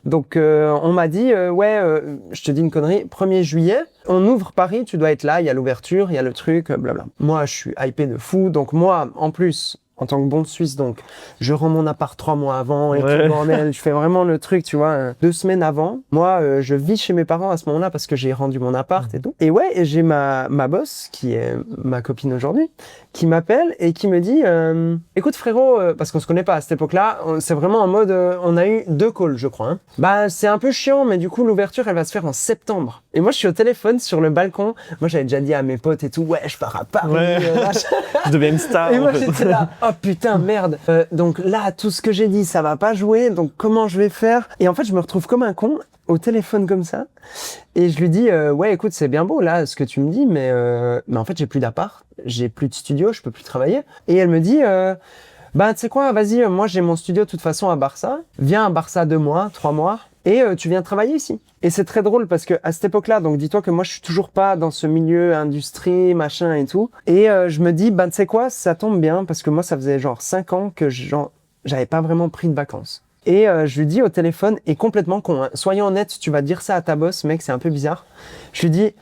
Donc, on m'a dit, je te dis une connerie, 1er juillet, on ouvre Paris, tu dois être là, il y a l'ouverture, il y a le truc, blabla. Moi, je suis hypé de fou. Donc, moi, en plus, en tant que bon Suisse, donc, je rends mon appart 3 mois avant et tout le bordel. Je fais vraiment le truc, tu vois, 2 semaines avant. Moi, je vis chez mes parents à ce moment-là parce que j'ai rendu mon appart et tout. Et ouais, et j'ai ma boss, qui est ma copine aujourd'hui, qui m'appelle et qui me dit, écoute frérot, parce qu'on se connaît pas à cette époque-là, c'est vraiment en mode, on a eu 2 calls, je crois. Hein. Bah, c'est un peu chiant, mais du coup, l'ouverture, elle va se faire en septembre. Et moi, je suis au téléphone sur le balcon. Moi, j'avais déjà dit à mes potes et tout, ouais, je pars à Paris. Je deviens une star. Et moi, j'étais là, oh putain, merde. Donc là, tout ce que j'ai dit, ça va pas jouer. Donc comment je vais faire? Et en fait, je me retrouve comme un con au téléphone comme ça. Et je lui dis, ouais, écoute, c'est bien beau là, ce que tu me dis, mais en fait, j'ai plus d'appart, j'ai plus de studio, je peux plus travailler. Et elle me dit, bah, tu sais quoi, vas-y, moi, j'ai mon studio de toute façon à Barça. Viens à Barça 2 mois, 3 mois. Et tu viens travailler ici. Et c'est très drôle parce que à cette époque-là, donc dis-toi que moi je suis toujours pas dans ce milieu industrie, machin et tout. Et je me dis, ben tu sais quoi, ça tombe bien parce que moi ça faisait genre 5 ans que j'avais pas vraiment pris de vacances. Et je lui dis au téléphone, et complètement con, hein, soyons honnêtes, tu vas dire ça à ta boss, mec, c'est un peu bizarre. Je lui dis,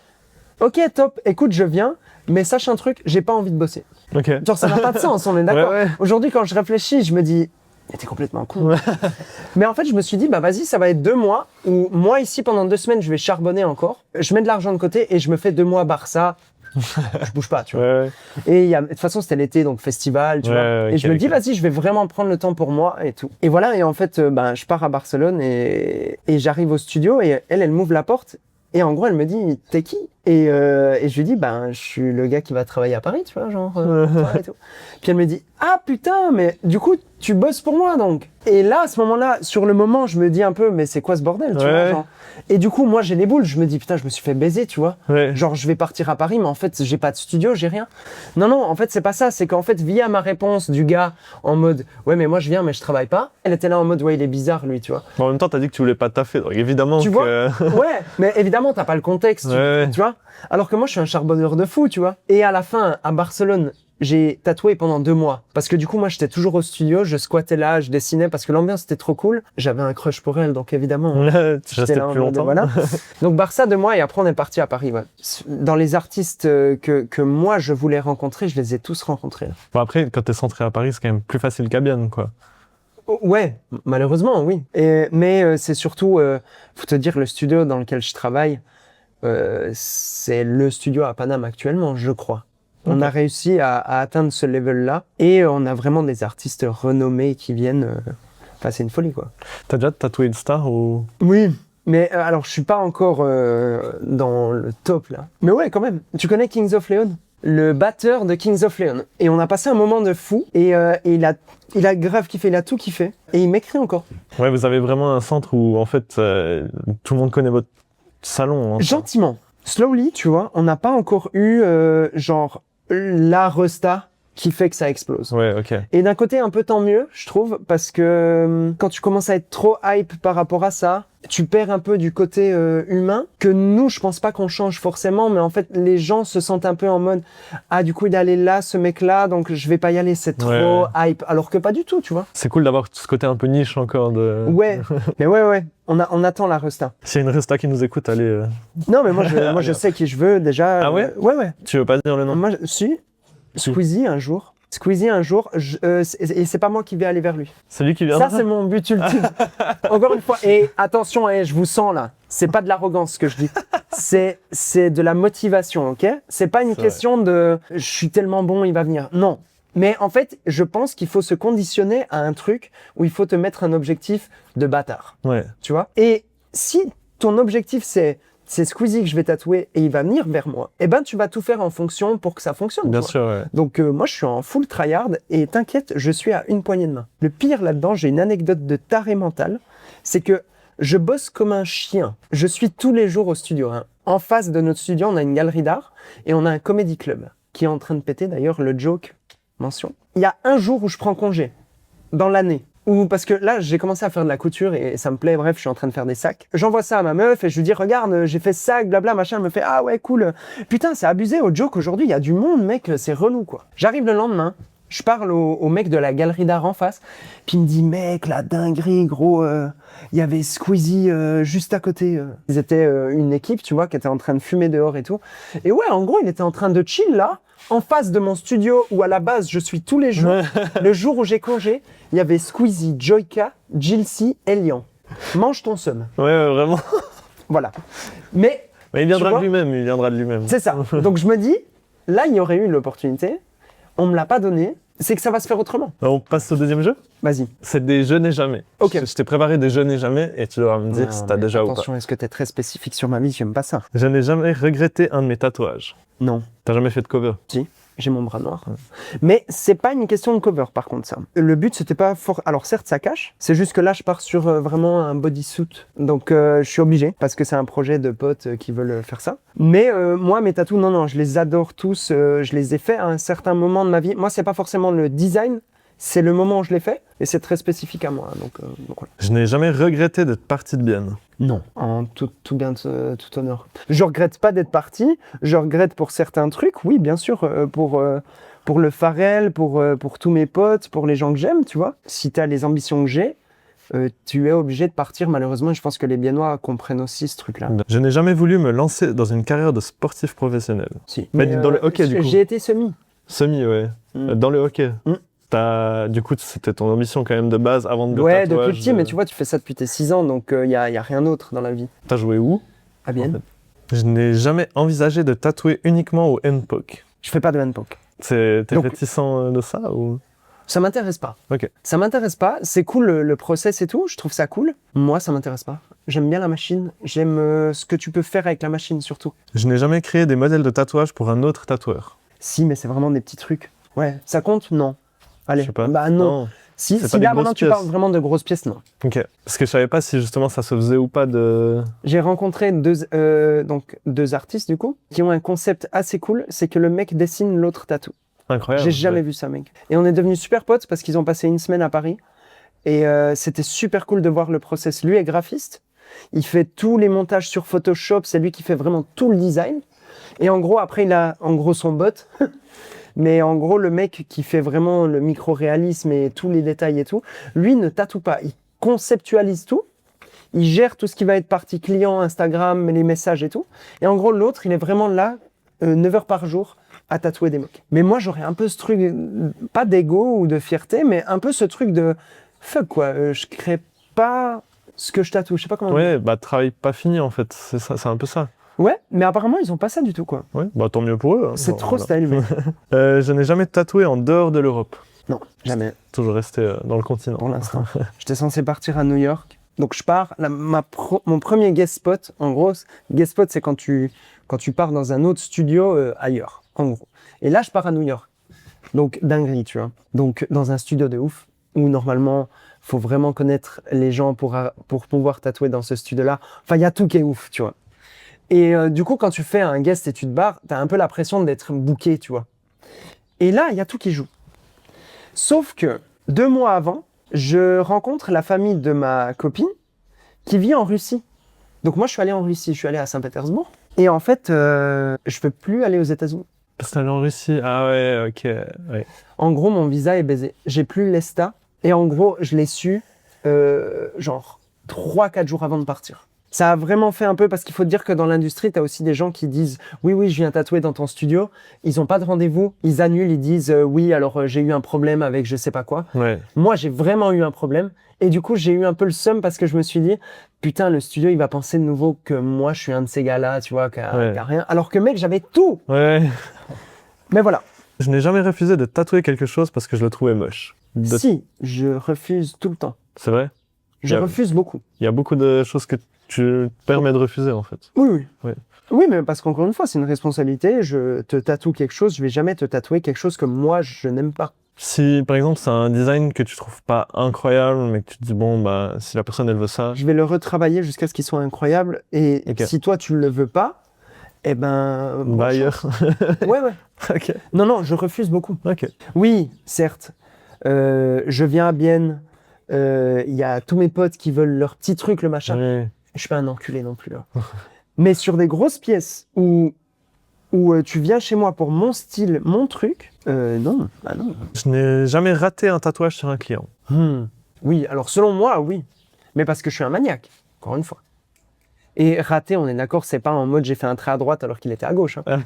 ok top, écoute, je viens, mais sache un truc, j'ai pas envie de bosser. Okay. Genre ça n'a pas de sens, on est d'accord. Ouais. Aujourd'hui quand je réfléchis, je me dis, mais t'es complètement con. Ouais. Mais en fait, je me suis dit, bah vas-y, ça va être 2 mois où moi ici pendant 2 semaines, je vais charbonner encore. Je mets de l'argent de côté et je me fais 2 mois à Barça. Je bouge pas, tu vois. Ouais. Et de toute façon, c'était l'été, donc festival, tu vois. Et je me dis, vas-y, je vais vraiment prendre le temps pour moi et tout. Et voilà, et en fait, je pars à Barcelone et j'arrive au studio et elle m'ouvre la porte. Et en gros, elle me dit, t'es qui? Et je lui dis, je suis le gars qui va travailler à Paris, tu vois, genre, toi et tout. Puis elle me dit, ah putain, mais du coup, tu bosses pour moi donc. Et là, à ce moment-là, sur le moment, je me dis un peu, mais c'est quoi ce bordel, tu vois, genre. Et du coup, moi, j'ai les boules. Je me dis, putain, je me suis fait baiser, tu vois. Ouais. Genre, je vais partir à Paris, mais en fait, j'ai pas de studio, j'ai rien. Non, en fait, c'est pas ça. C'est qu'en fait, via ma réponse du gars en mode, ouais, mais moi, je viens, mais je travaille pas. Elle était là en mode, ouais, il est bizarre, lui, tu vois. En même temps, t'as dit que tu voulais pas taffer, donc évidemment tu vois. Ouais, mais évidemment, t'as pas le contexte, tu vois. Alors que moi, je suis un charbonneur de fou, tu vois. Et à la fin, à Barcelone, j'ai tatoué pendant 2 mois. Parce que du coup, moi, j'étais toujours au studio, je squattais là, je dessinais parce que l'ambiance était trop cool. J'avais un crush pour elle, donc évidemment. Là, tu J'étais restais là en plus mode, longtemps. voilà. Donc Barça 2 mois et après on est parti à Paris. Ouais. Dans les artistes que moi je voulais rencontrer, je les ai tous rencontrés. Là. Bon, après, quand t'es centré à Paris, c'est quand même plus facile qu'à Bienne, quoi. Ouais, malheureusement, oui. Mais c'est surtout, faut te dire, le studio dans lequel je travaille, c'est le studio à Paname actuellement, je crois. On a réussi à atteindre ce level-là et on a vraiment des artistes renommés qui viennent. Enfin, c'est une folie, quoi. T'as déjà tatoué une star ou... Oui, mais alors je suis pas encore dans le top là. Mais ouais, quand même. Tu connais Kings of Leon? Le batteur de Kings of Leon. Et on a passé un moment de fou et il a grave kiffé, il a tout kiffé et il m'écrit encore. Ouais, vous avez vraiment un centre où, en fait, tout le monde connaît votre salon. Hein. Gentiment, slowly, tu vois, on n'a pas encore eu genre la resta qui fait que ça explose. Ouais, ok. Et d'un côté, un peu tant mieux, je trouve, parce que quand tu commences à être trop hype par rapport à ça, tu perds un peu du côté humain, que nous, je pense pas qu'on change forcément, mais en fait, les gens se sentent un peu en mode « Ah, du coup, il est allé là, ce mec-là, donc je vais pas y aller, c'est trop hype. » Alors que pas du tout, tu vois. C'est cool d'avoir ce côté un peu niche encore de... Ouais, mais ouais, on attend la resta. S'il y a une resta qui nous écoute, allez... Non, mais moi, je sais qui je veux déjà. Ah ouais Ouais. Tu veux pas dire le nom? Moi, si. Squeezie un jour, et c'est pas moi qui vais aller vers lui. C'est lui qui vient. Ça, c'est mon but ultime. Encore une fois, et attention, je vous sens là, c'est pas de l'arrogance ce que je dis, c'est de la motivation, ok? C'est pas une question de « je suis tellement bon, il va venir ». Non. Mais en fait, je pense qu'il faut se conditionner à un truc où il faut te mettre un objectif de bâtard. Ouais. Tu vois? Et si ton objectif c'est Squeezie que je vais tatouer et il va venir vers moi, eh ben tu vas tout faire en fonction pour que ça fonctionne. Bien sûr, ouais. Donc moi je suis en full tryhard et t'inquiète, je suis à une poignée de main. Le pire là-dedans, j'ai une anecdote de taré mental, c'est que je bosse comme un chien. Je suis tous les jours au studio. Hein. En face de notre studio, on a une galerie d'art et on a un comedy club qui est en train de péter d'ailleurs le joke, mention. Il y a un jour où je prends congé dans l'année. Ou parce que là, j'ai commencé à faire de la couture et ça me plaît, bref, je suis en train de faire des sacs. J'envoie ça à ma meuf et je lui dis, regarde, j'ai fait ce sac, blabla, machin. Elle me fait, ah ouais, cool. Putain, c'est abusé au joke aujourd'hui, il y a du monde, mec, c'est relou, quoi. J'arrive le lendemain, je parle au mec de la galerie d'art en face, puis il me dit, mec, la dinguerie, gros, il y avait Squeezie juste à côté. Ils étaient une équipe, tu vois, qui était en train de fumer dehors et tout. Et ouais, en gros, il était en train de chill là, en face de mon studio où à la base je suis tous les jours. Le jour où j'ai congé, il y avait Squeezie, Joyka, Jilcy, Elian. Mange ton seum. Ouais, vraiment. Voilà. Mais il viendra de lui-même, C'est ça. Donc je me dis, là il y aurait eu l'opportunité, on me l'a pas donné, c'est que ça va se faire autrement. On passe au deuxième jeu. Vas-y. C'est des je n'ai jamais. Ok. Je t'ai préparé des je n'ai jamais et tu devras me dire si t'as déjà ou pas. Attention, est-ce que t'es très spécifique sur ma vie? J'aime pas ça. Je n'ai jamais regretté un de mes tatouages. Non. T'as jamais fait de cover? Si. J'ai mon bras noir. Mais c'est pas une question de cover par contre ça. Le but c'était pas fort. Alors certes ça cache, c'est juste que là je pars sur vraiment un bodysuit. Donc je suis obligé parce que c'est un projet de potes qui veulent faire ça. Mais moi mes tatous, non, je les adore tous. Je les ai faits à un certain moment de ma vie. Moi c'est pas forcément le design, c'est le moment où je l'ai fait et c'est très spécifique à moi. Donc voilà. Je n'ai jamais regretté d'être parti de Bienne. Non, en tout bien, tout honneur. Je regrette pas d'être parti, je regrette pour certains trucs, oui, bien sûr, pour le Pharrell, pour tous mes potes, pour les gens que j'aime, tu vois. Si tu as les ambitions que j'ai, tu es obligé de partir, malheureusement, et je pense que les Biennois comprennent aussi ce truc-là. Je n'ai jamais voulu me lancer dans une carrière de sportif professionnel. Si. Mais dans le hockey, du coup. J'ai été semi. Semi, ouais. Dans le hockey. Du coup, c'était ton ambition quand même de base avant de Ouais, depuis petit, mais tu vois, tu fais ça depuis tes 6 ans, donc il y a rien d'autre dans la vie. T'as joué où? À Bienne. Je n'ai jamais envisagé de tatouer uniquement au handpoke. Je fais pas de handpoke. T'es réticent de ça ou? Ça m'intéresse pas. Ok. Ça m'intéresse pas. C'est cool le process et tout. Je trouve ça cool. Moi, ça m'intéresse pas. J'aime bien la machine. J'aime ce que tu peux faire avec la machine surtout. Je n'ai jamais créé des modèles de tatouage pour un autre tatoueur. Si, mais c'est vraiment des petits trucs. Ouais. Ça compte? Non. Allez. Je sais pas. Bah non. Si là maintenant tu parles vraiment de grosses pièces, non. Ok. Parce que je savais pas si justement ça se faisait ou pas de. J'ai rencontré deux artistes du coup qui ont un concept assez cool. C'est que le mec dessine l'autre tatou. Incroyable. J'ai jamais vu ça, mec. Et on est devenus super potes parce qu'ils ont passé une semaine à Paris. Et c'était super cool de voir le process. Lui est graphiste. Il fait tous les montages sur Photoshop. C'est lui qui fait vraiment tout le design. Et en gros, après, il a son bot. Mais en gros, le mec qui fait vraiment le micro-réalisme et tous les détails et tout, lui ne tatoue pas. Il conceptualise tout. Il gère tout ce qui va être partie client, Instagram, les messages et tout. Et en gros, l'autre, il est vraiment là, 9 heures par jour, à tatouer des mecs. Mais moi, j'aurais un peu ce truc, pas d'ego ou de fierté, mais un peu ce truc de fuck, quoi. Je crée pas ce que je tatoue. Je sais pas comment dire. Ouais, bah, travail pas fini, en fait. C'est ça, c'est un peu ça. Ouais, mais apparemment, ils ont pas ça du tout, quoi. Ouais, bah, tant mieux pour eux. Hein. C'est Bon, trop voilà. stylé, mec. Je n'ai jamais tatoué en dehors de l'Europe. Non, jamais, Toujours resté dans le continent. pour l'instant. J'étais censé partir à New York. Donc, je pars. Mon premier guest spot, en gros, guest spot, c'est quand tu pars dans un autre studio ailleurs, en gros. Et là, je pars à New York. Donc, dinguerie, tu vois. Donc, dans un studio de ouf, où normalement, faut vraiment connaître les gens pour pouvoir tatouer dans ce studio-là. Enfin, il y a tout qui est ouf, tu vois. Et du coup, quand tu fais un guest et tu te barres, t'as un peu la pression d'être booké, tu vois. Et là, il y a tout qui joue. Sauf que 2 mois avant, je rencontre la famille de ma copine qui vit en Russie. Donc moi, je suis allé en Russie, je suis allé à Saint-Pétersbourg. Et en fait, je peux plus aller aux États-Unis. Parce que t'es allé en Russie. Ah ouais, ok. Ouais. En gros, mon visa est baisé. J'ai plus l'ESTA. Et en gros, je l'ai su genre 3-4 jours avant de partir. Ça a vraiment fait un peu, parce qu'il faut te dire que dans l'industrie, tu as aussi des gens qui disent « Oui, je viens tatouer dans ton studio ». Ils n'ont pas de rendez-vous, ils annulent, ils disent « Oui, alors j'ai eu un problème avec je sais pas quoi ». Ouais. Moi, j'ai vraiment eu un problème. Et du coup, j'ai eu un peu le seum parce que je me suis dit « Putain, le studio, il va penser de nouveau que moi, je suis un de ces gars-là, tu vois, qui a rien. » Alors que mec, j'avais tout. Ouais. Mais voilà. Je n'ai jamais refusé de tatouer quelque chose parce que je le trouvais moche. Si, je refuse tout le temps. C'est vrai? Je refuse beaucoup. Il y a beaucoup de choses que tu te permets de refuser, en fait. Oui. Ouais. Oui, mais parce qu'encore une fois, c'est une responsabilité. Je te tatoue quelque chose, je vais jamais te tatouer quelque chose que moi, je n'aime pas. Si, par exemple, c'est un design que tu trouves pas incroyable, mais que tu te dis, bon, bah, si la personne, elle veut ça. Je vais le retravailler jusqu'à ce qu'il soit incroyable. Et Ok. si toi, tu le veux pas, eh ben... Bah, ailleurs. Ouais. Ok. Non, je refuse beaucoup. Ok. Oui, certes. Je viens à Bienne. Il y a tous mes potes qui veulent leur petit truc, le machin. Ouais. Je suis pas un enculé non plus, là. Mais sur des grosses pièces où tu viens chez moi pour mon style, mon truc, non. Bah non. Je n'ai jamais raté un tatouage sur un client. Oui, alors selon moi, oui. Mais parce que je suis un maniaque, encore une fois. Et raté, on est d'accord, c'est pas en mode j'ai fait un trait à droite alors qu'il était à gauche. Hein.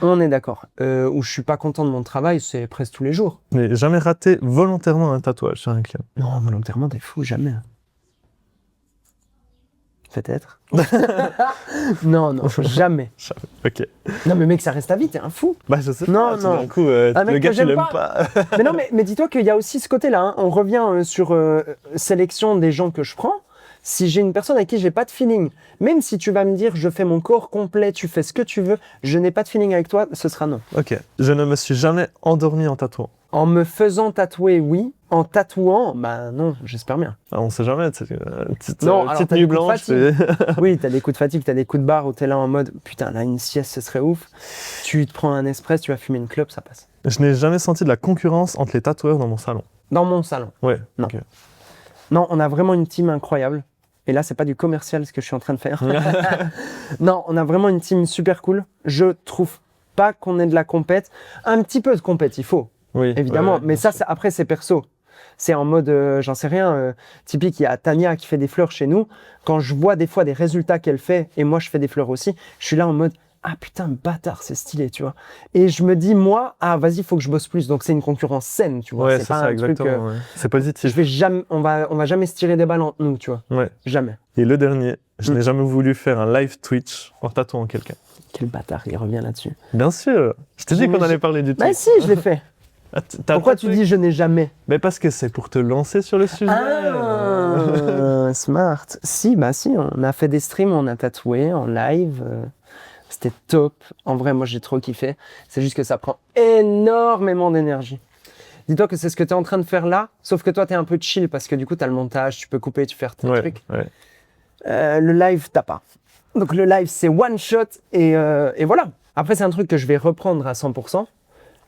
On est d'accord. Où je suis pas content de mon travail, c'est presque tous les jours. Mais jamais raté volontairement un tatouage sur un client. Non, volontairement, t'es fou, jamais. Peut-être. Non, jamais. Ok. Non, mais mec, ça reste à vie, t'es un fou. Bah, je sais Non, pas. non. D'un coup, Un mec le gars, que tu j'aime l'aimes pas. pas. Mais non, mais dis-toi qu'il y a aussi ce côté-là. Hein. On revient sur sélection des gens que je prends. Si j'ai une personne avec qui j'ai pas de feeling, même si tu vas me dire je fais mon corps complet, tu fais ce que tu veux, je n'ai pas de feeling avec toi, ce sera non. Ok. Je ne me suis jamais endormi en tatouant. En me faisant tatouer, oui. En tatouant, bah non, j'espère bien. Ah, on sait jamais, tu sais, petite, Non, alors petite t'as nuit des coups de blanche. fatigue. Oui, t'as des coups de fatigue, t'as des coups de barre où t'es là en mode putain, là une sieste, ce serait ouf. Tu te prends un espresso, tu vas fumer une clope, ça passe. Je n'ai jamais senti de la concurrence entre les tatoueurs dans mon salon. Dans mon salon. Ouais. Non. ok. Non, on a vraiment une team incroyable. Et là, c'est pas du commercial ce que je suis en train de faire. Non, on a vraiment une team super cool. Je trouve pas qu'on ait de la compète. Un petit peu de compète, il faut, Oui. évidemment. ouais, mais bien ça, sûr. après, c'est perso. C'est en mode, j'en sais rien, typique, il y a Tania qui fait des fleurs chez nous. Quand je vois des fois des résultats qu'elle fait, et moi je fais des fleurs aussi, je suis là en mode, ah putain, bâtard, c'est stylé, tu vois. Et je me dis, moi, ah vas-y, faut que je bosse plus. Donc c'est une concurrence saine, tu vois. Ouais, c'est c'est pas ça, un truc, exactement. Ouais. C'est positif. on va jamais se tirer des balles entre nous, tu vois. Ouais. Jamais. Et le dernier, je n'ai jamais voulu faire un live Twitch en tatouant quelqu'un. Quel bâtard, il revient là-dessus. Bien sûr. Je t'ai dit qu'on allait parler du Bah Twitch. si, je l'ai fait. Ah, t'as Pourquoi tu tatoué dis je n'ai jamais? Mais parce que c'est pour te lancer sur le sujet. Smart. Si, on a fait des streams, on a tatoué en live. C'était top. En vrai, moi j'ai trop kiffé. C'est juste que ça prend énormément d'énergie. Dis-toi que c'est ce que tu es en train de faire là, sauf que toi tu es un peu chill parce que du coup tu as le montage, tu peux couper, tu fais tes trucs. Ouais. Le live, t'as pas. Donc le live, c'est one shot et voilà. Après, c'est un truc que je vais reprendre à 100%.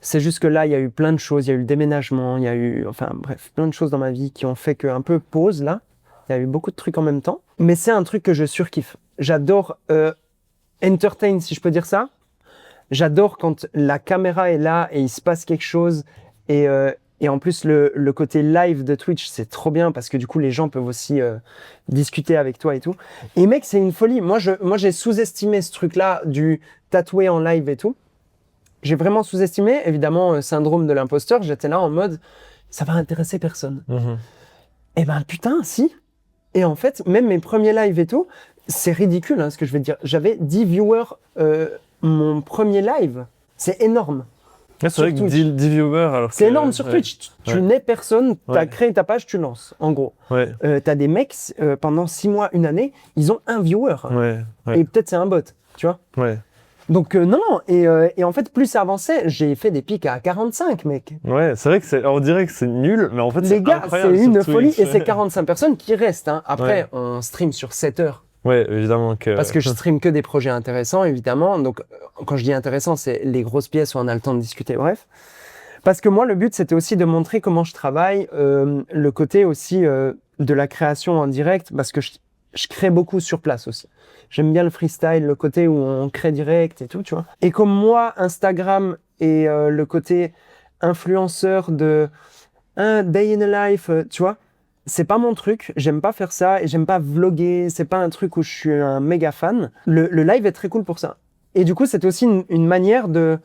C'est juste que là, il y a eu plein de choses. Il y a eu le déménagement, il y a eu, enfin bref, plein de choses dans ma vie qui ont fait qu'un peu pause là. Il y a eu beaucoup de trucs en même temps. Mais c'est un truc que je surkiffe. J'adore entertain, si je peux dire ça. J'adore quand la caméra est là et il se passe quelque chose. Et en plus, le côté live de Twitch, c'est trop bien parce que du coup, les gens peuvent aussi discuter avec toi et tout. Et mec, c'est une folie. Moi, j'ai sous-estimé ce truc-là du tatouer en live et tout. J'ai vraiment sous-estimé. Évidemment, syndrome de l'imposteur. J'étais là en mode, ça va intéresser personne. Eh ben putain, si. Et en fait, même mes premiers lives et tout, c'est ridicule ce que je vais te dire. J'avais 10 viewers mon premier live. C'est énorme. C'est vrai que 10 viewers, alors c'est énorme sur Twitch. Tu n'es personne, tu as créé ta page, tu lances, en gros. Tu as des mecs, pendant 6 mois, une année, ils ont un viewer. Et peut-être c'est un bot, tu vois. Donc non, et en fait, plus ça avançait, j'ai fait des pics à 45, mec. C'est vrai que on dirait que c'est nul, mais en fait, les gars, c'est une folie, Twitch. Et c'est 45 personnes qui restent. Après, on stream sur 7 heures. Évidemment que... Parce que je stream que des projets intéressants, évidemment. Donc, quand je dis intéressant, c'est les grosses pièces où on a le temps de discuter, bref. Parce que moi, le but, c'était aussi de montrer comment je travaille, le côté aussi de la création en direct, parce que je crée beaucoup sur place aussi. J'aime bien le freestyle, le côté où on crée direct et tout, tu vois. Et comme moi, Instagram et le côté influenceur de un day in a life, tu vois, c'est pas mon truc, j'aime pas faire ça et j'aime pas vlogger, c'est pas un truc où je suis un méga fan. Le live est très cool pour ça. Et du coup, c'était aussi une manière de...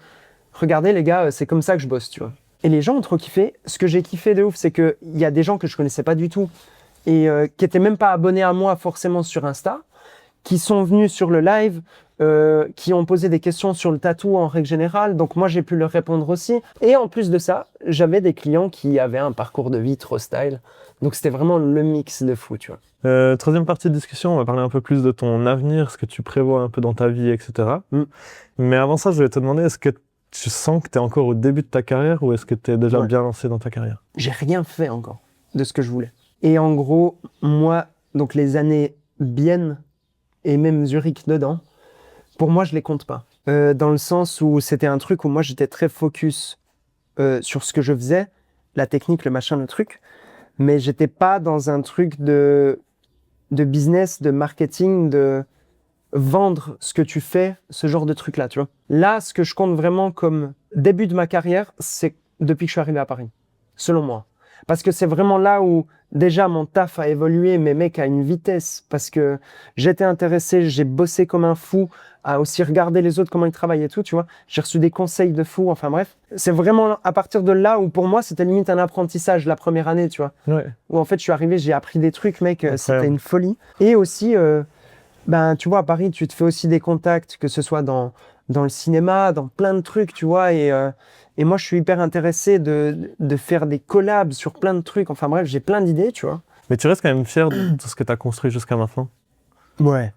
Regardez les gars, c'est comme ça que je bosse, tu vois. Et les gens ont trop kiffé. Ce que j'ai kiffé de ouf, c'est qu'il y a des gens que je connaissais pas du tout et qui étaient même pas abonnés à moi forcément sur Insta, qui sont venus sur le live, qui ont posé des questions sur le tatou en règle générale. Donc moi, j'ai pu leur répondre aussi. Et en plus de ça, j'avais des clients qui avaient un parcours de vie trop style. Donc c'était vraiment le mix de fou, tu vois. Troisième partie de discussion, on va parler un peu plus de ton avenir, ce que tu prévois un peu dans ta vie, etc. Mais avant ça, je voulais te demander, est-ce que tu sens que tu es encore au début de ta carrière ou est-ce que tu es déjà bien lancé dans ta carrière? J'ai rien fait encore de ce que je voulais. Et en gros, moi, donc les années Bienne et même Zurich dedans, pour moi, je les compte pas. Dans le sens où c'était un truc où moi, j'étais très focus sur ce que je faisais, la technique, le machin, le truc. Mais j'étais pas dans un truc de business, de marketing, de vendre ce que tu fais, ce genre de truc-là, tu vois. Là, ce que je compte vraiment comme début de ma carrière, c'est depuis que je suis arrivé à Paris, selon moi. Parce que c'est vraiment là où déjà mon taf a évolué, mais mec, à une vitesse. Parce que j'étais intéressé, j'ai bossé comme un fou, à aussi regarder les autres, comment ils travaillent et tout, tu vois. J'ai reçu des conseils de fou, enfin bref. C'est vraiment à partir de là où pour moi, c'était limite un apprentissage la première année, tu vois. Où en fait, je suis arrivé, j'ai appris des trucs, mec, c'était une folie. Et aussi, tu vois, à Paris, tu te fais aussi des contacts, que ce soit dans le cinéma, dans plein de trucs, tu vois. Et moi, je suis hyper intéressé de faire des collabs sur plein de trucs. Enfin bref, j'ai plein d'idées, tu vois. Mais tu restes quand même fier de tout ce que tu as construit jusqu'à maintenant? Ouais.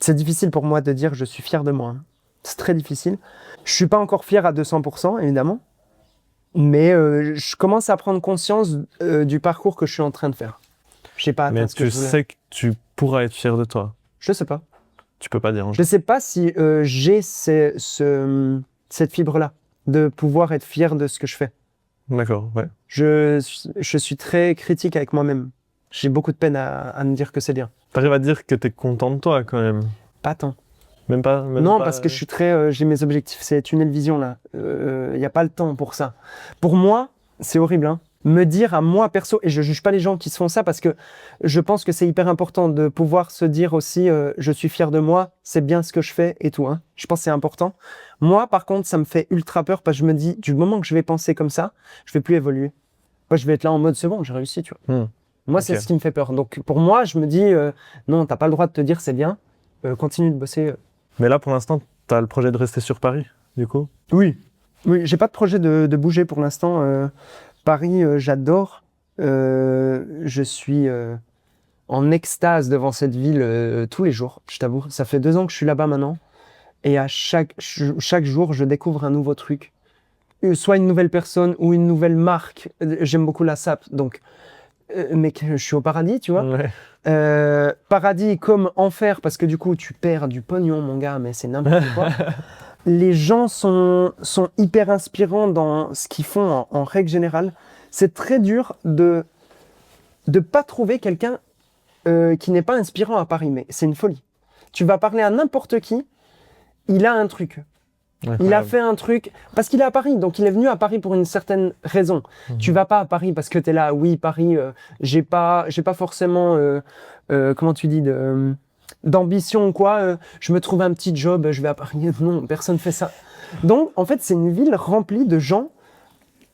C'est difficile pour moi de dire que je suis fier de moi. C'est très difficile. Je suis pas encore fier à 200%, évidemment. Mais je commence à prendre conscience du parcours que je suis en train de faire. Je sais pas. Mais tu sais que tu pourras être fier de toi? Je sais pas. Tu peux pas dire. Je sais pas si j'ai cette fibre-là, de pouvoir être fier de ce que je fais. D'accord, ouais. Je suis très critique avec moi-même. J'ai beaucoup de peine à me dire que c'est bien. T'arrives à dire que t'es content de toi, quand même? Pas tant. Même pas? Non, parce que je suis très... j'ai mes objectifs, c'est tunnel vision, là. Y a pas le temps pour ça. Pour moi, c'est horrible, hein. Me dire à moi, perso, et je juge pas les gens qui se font ça, parce que je pense que c'est hyper important de pouvoir se dire aussi, je suis fier de moi, c'est bien ce que je fais et tout, hein. Je pense que c'est important. Moi, par contre, ça me fait ultra peur, parce que je me dis, du moment que je vais penser comme ça, je vais plus évoluer. Moi, je vais être là en mode, c'est bon, j'ai réussi, tu vois. Moi, c'est ce qui me fait peur. Donc, pour moi, je me dis, non, t'as pas le droit de te dire, c'est bien, continue de bosser. Mais là, pour l'instant, t'as le projet de rester sur Paris, du coup? Oui, j'ai pas de projet de bouger pour l'instant. Paris, j'adore. Je suis en extase devant cette ville tous les jours, je t'avoue. Ça fait 2 ans que je suis là-bas maintenant. Et à chaque jour, je découvre un nouveau truc. Soit une nouvelle personne ou une nouvelle marque. J'aime beaucoup la SAP, donc... mec, je suis au paradis, tu vois. Paradis comme enfer, parce que du coup, tu perds du pognon, mon gars, mais c'est n'importe quoi. Les gens sont hyper inspirants dans ce qu'ils font en règle générale. C'est très dur de pas trouver quelqu'un qui n'est pas inspirant à Paris, mais c'est une folie. Tu vas parler à n'importe qui, il a un truc. Il a fait un truc, parce qu'il est à Paris, donc il est venu à Paris pour une certaine raison. Tu vas pas à Paris parce que t'es là, oui, Paris, j'ai pas forcément, comment tu dis, d'ambition ou quoi, je me trouve un petit job, je vais à Paris. Non, personne fait ça. Donc, en fait, c'est une ville remplie de gens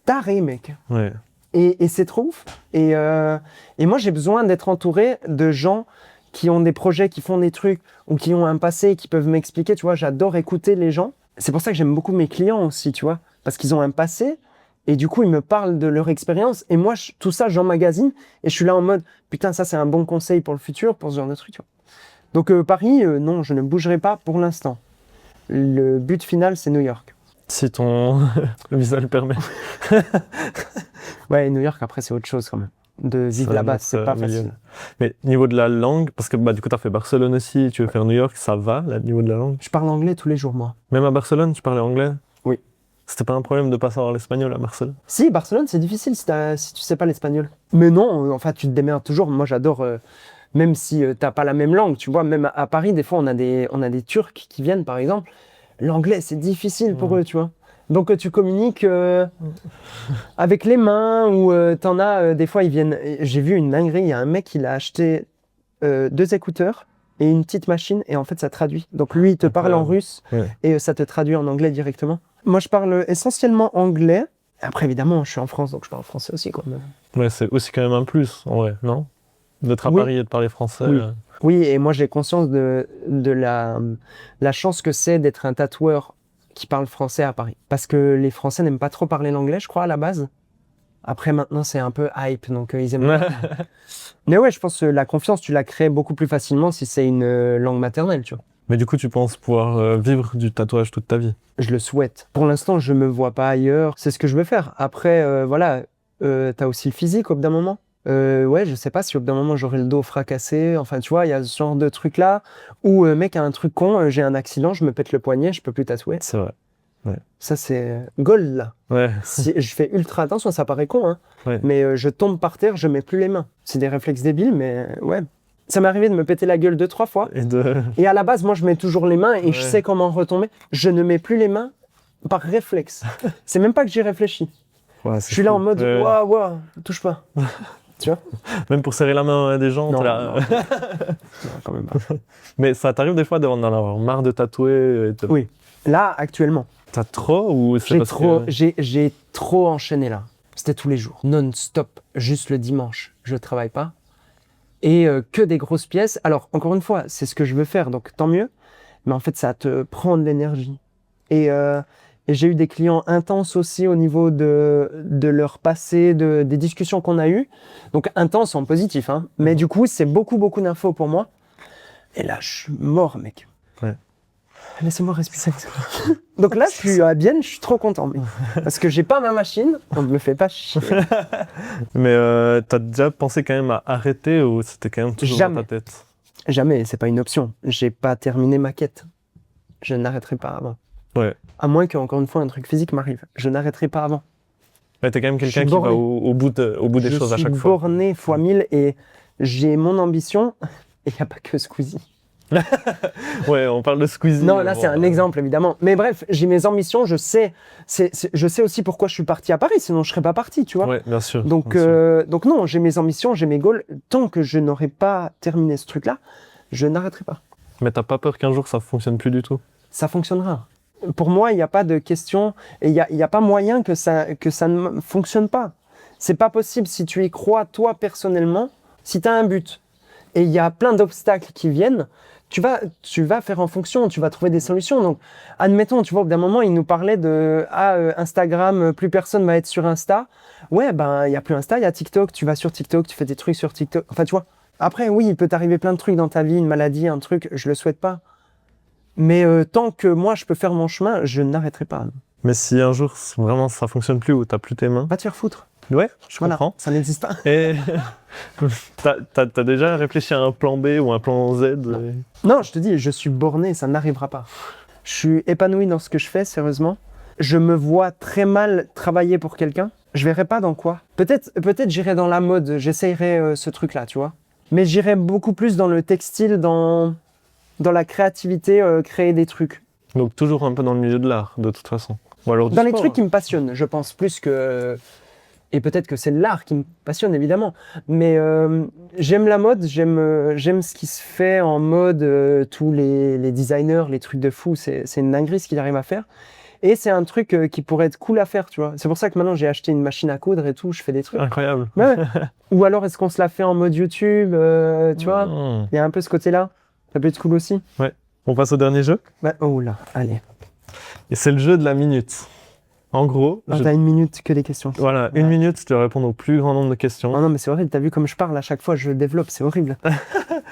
tarés, mec. Ouais. Et c'est trop ouf. Et moi, j'ai besoin d'être entouré de gens qui ont des projets, qui font des trucs, ou qui ont un passé, qui peuvent m'expliquer, tu vois. J'adore écouter les gens. C'est pour ça que j'aime beaucoup mes clients aussi, tu vois. Parce qu'ils ont un passé, et du coup, ils me parlent de leur expérience. Et moi, tout ça, j'emmagasine, et je suis là en mode, putain, ça, c'est un bon conseil pour le futur, pour ce genre de truc, tu vois. Donc, Paris, non, je ne bougerai pas pour l'instant. Le but final, c'est New York. Si ton le visa le permet. Ouais, New York, après, c'est autre chose quand même. De vivre là-bas, c'est pas facile. Mais niveau de la langue, parce que du coup, tu as fait Barcelone aussi, tu veux faire New York, ça va, là, niveau de la langue? Je parle anglais tous les jours, moi. Même à Barcelone, tu parlais anglais? Oui. C'était pas un problème de pas savoir l'espagnol à Barcelone? Si, Barcelone, c'est difficile si tu sais pas l'espagnol. Mais non, enfin, tu te démerdes toujours. Moi, j'adore, même si t'as pas la même langue, tu vois, même à Paris, des fois, on a des Turcs qui viennent, par exemple. L'anglais, c'est difficile pour eux, tu vois. Donc, tu communiques avec les mains ou t'en as, des fois, ils viennent. J'ai vu une dinguerie, il y a un mec, il a acheté 2 écouteurs et une petite machine et en fait, ça traduit. Donc, lui, il te parle en russe et ça te traduit en anglais directement. Moi, je parle essentiellement anglais. Après, évidemment, je suis en France, donc je parle français aussi, quoi. Ouais, c'est aussi quand même un plus, en vrai, non? D'être à Paris et de parler français. Oui. Oui, et moi, j'ai conscience de la chance que c'est d'être un tatoueur qui parle français à Paris. Parce que les Français n'aiment pas trop parler l'anglais, je crois, à la base. Après, maintenant, c'est un peu hype, donc ils aiment pas. Mais ouais, je pense que la confiance, tu la crées beaucoup plus facilement si c'est une langue maternelle, tu vois. Mais du coup, tu penses pouvoir vivre du tatouage toute ta vie? Je le souhaite. Pour l'instant, je me vois pas ailleurs. C'est ce que je veux faire. Après, voilà, t'as aussi le physique au bout d'un moment. Ouais, je sais pas si au bout d'un moment j'aurai le dos fracassé. Enfin, tu vois, il y a ce genre de truc là où mec a un truc con, j'ai un accident, je me pète le poignet, je peux plus tatouer. C'est vrai. Ouais. Ça, c'est goal là. Ouais. Si je fais ultra attention, ça paraît con, hein. Ouais. Mais je tombe par terre, je mets plus les mains. C'est des réflexes débiles, mais ouais. Ça m'est arrivé de me péter la gueule 2-3 fois. Et à la base, moi, je mets toujours les mains et je sais comment retomber. Je ne mets plus les mains par réflexe. C'est même pas que j'y réfléchis. Ouais, je suis là en mode waouh, touche pas. Tu vois? Même pour serrer la main à des gens, non, là. non, quand même pas. Mais ça t'arrive des fois d'en avoir marre de tatouer Oui. Là, actuellement. T'as trop ou c'est parce que... J'ai trop enchaîné là. C'était tous les jours, non-stop. Juste le dimanche, je travaille pas. Et que des grosses pièces. Alors, encore une fois, c'est ce que je veux faire, donc tant mieux. Mais en fait, ça te prend de l'énergie. Et j'ai eu des clients intenses aussi au niveau de leur passé, des discussions qu'on a eues. Donc, intenses en positif, hein. Mais du coup, c'est beaucoup d'infos pour moi. Et là, je suis mort, mec. Ouais. Laissez-moi respirer. Donc là, je suis à Bienne, je suis trop content, mec. Parce que j'ai pas ma machine, on ne me fait pas chier. Mais t'as déjà pensé quand même à arrêter ou c'était quand même toujours dans ta tête? Jamais, c'est pas une option. J'ai pas terminé ma quête. Je n'arrêterai pas avant. Ouais. À moins qu'encore une fois un truc physique m'arrive. Je n'arrêterai pas avant. Ouais, t'es quand même quelqu'un qui va au bout des choses à chaque fois. Je suis borné fois 1000 et j'ai mon ambition. Et il n'y a pas que Squeezie. Ouais, on parle de Squeezie. Non, là c'est un exemple évidemment. Mais bref, j'ai mes ambitions, je sais aussi pourquoi je suis parti à Paris, sinon je serais pas parti, tu vois. Ouais, bien sûr. Donc non, j'ai mes ambitions, j'ai mes goals. Tant que je n'aurai pas terminé ce truc-là, je n'arrêterai pas. Mais t'as pas peur qu'un jour ça fonctionne plus du tout? Ça fonctionnera. Pour moi, il n'y a pas de question, et il y a pas moyen que ça ne fonctionne pas. C'est pas possible si tu y crois toi personnellement, si tu as un but et il y a plein d'obstacles qui viennent. Tu vas faire en fonction, tu vas trouver des solutions. Donc, admettons, tu vois, au bout d'un moment, il nous parlait de Instagram, plus personne va être sur Insta. Ouais, ben, il n'y a plus Insta, il y a TikTok, tu vas sur TikTok, tu fais des trucs sur TikTok. Enfin, tu vois. Après, oui, il peut t'arriver plein de trucs dans ta vie, une maladie, un truc, je le souhaite pas. Mais tant que moi, je peux faire mon chemin, je n'arrêterai pas. Mais si un jour, vraiment, ça fonctionne plus ou t'as plus tes mains? Va te faire foutre. Ouais, je comprends. Ça n'existe pas. Et t'as déjà réfléchi à un plan B ou un plan Z? Non, je te dis, je suis borné, ça n'arrivera pas. Je suis épanoui dans ce que je fais, sérieusement. Je me vois très mal travailler pour quelqu'un. Je verrai pas dans quoi. Peut-être j'irai dans la mode, j'essayerai ce truc-là, tu vois. Mais j'irai beaucoup plus dans le textile, dans la créativité, créer des trucs. Donc toujours un peu dans le milieu de l'art, de toute façon. Ou alors du Dans les sport. trucs qui me passionnent, je pense, plus que... Et peut-être que c'est l'art qui me passionne, évidemment. Mais j'aime la mode, j'aime ce qui se fait en mode, tous les designers, les trucs de fou, c'est une dinguerie ce qu'il arrive à faire. Et c'est un truc qui pourrait être cool à faire, tu vois. C'est pour ça que maintenant j'ai acheté une machine à coudre et tout, je fais des trucs. Incroyable. Ouais, ouais. Ou alors est-ce qu'on se la fait en mode YouTube, tu vois. Mmh. Il y a un peu ce côté-là. Ça peut être cool aussi. On passe au dernier jeu. Bah, oh là, allez. Et c'est le jeu de la minute. En gros, Ah, t'as une minute que des questions. voilà, Ouais. une minute, tu dois répondre au plus grand nombre de questions. Oh non, mais c'est horrible, t'as vu comme je parle à chaque fois, je développe, c'est horrible.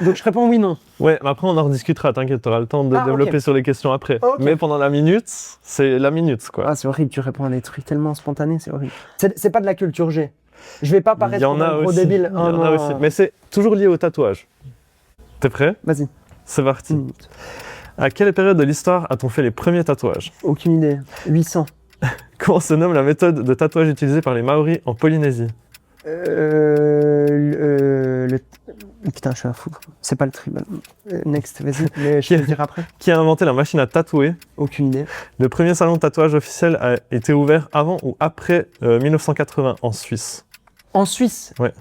Donc je réponds oui, non. Ouais, mais après on en rediscutera, t'inquiète, t'auras le temps de Ah, développer ok. sur les questions après. Ok. Mais pendant la minute, c'est la minute, quoi. Ah, c'est horrible, tu réponds à des trucs tellement spontanés, c'est horrible. C'est pas de la culture G. Je vais pas Il paraître y en comme a un gros aussi. débile. Il y en a aussi. Mais c'est toujours lié au tatouage. T'es prêt? Vas-y, C'est parti. une minute. À quelle période de l'histoire a-t-on fait les premiers tatouages? Aucune idée. 800. Comment se nomme la méthode de tatouage utilisée par les Maoris en Polynésie? Putain, je suis un fou. C'est pas le tribal. Next, vas-y. Mais je vais le dire après. Qui a inventé la machine à tatouer? Aucune idée. Le premier salon de tatouage officiel a été ouvert avant ou après 1980 en Suisse? En Suisse. Ouais.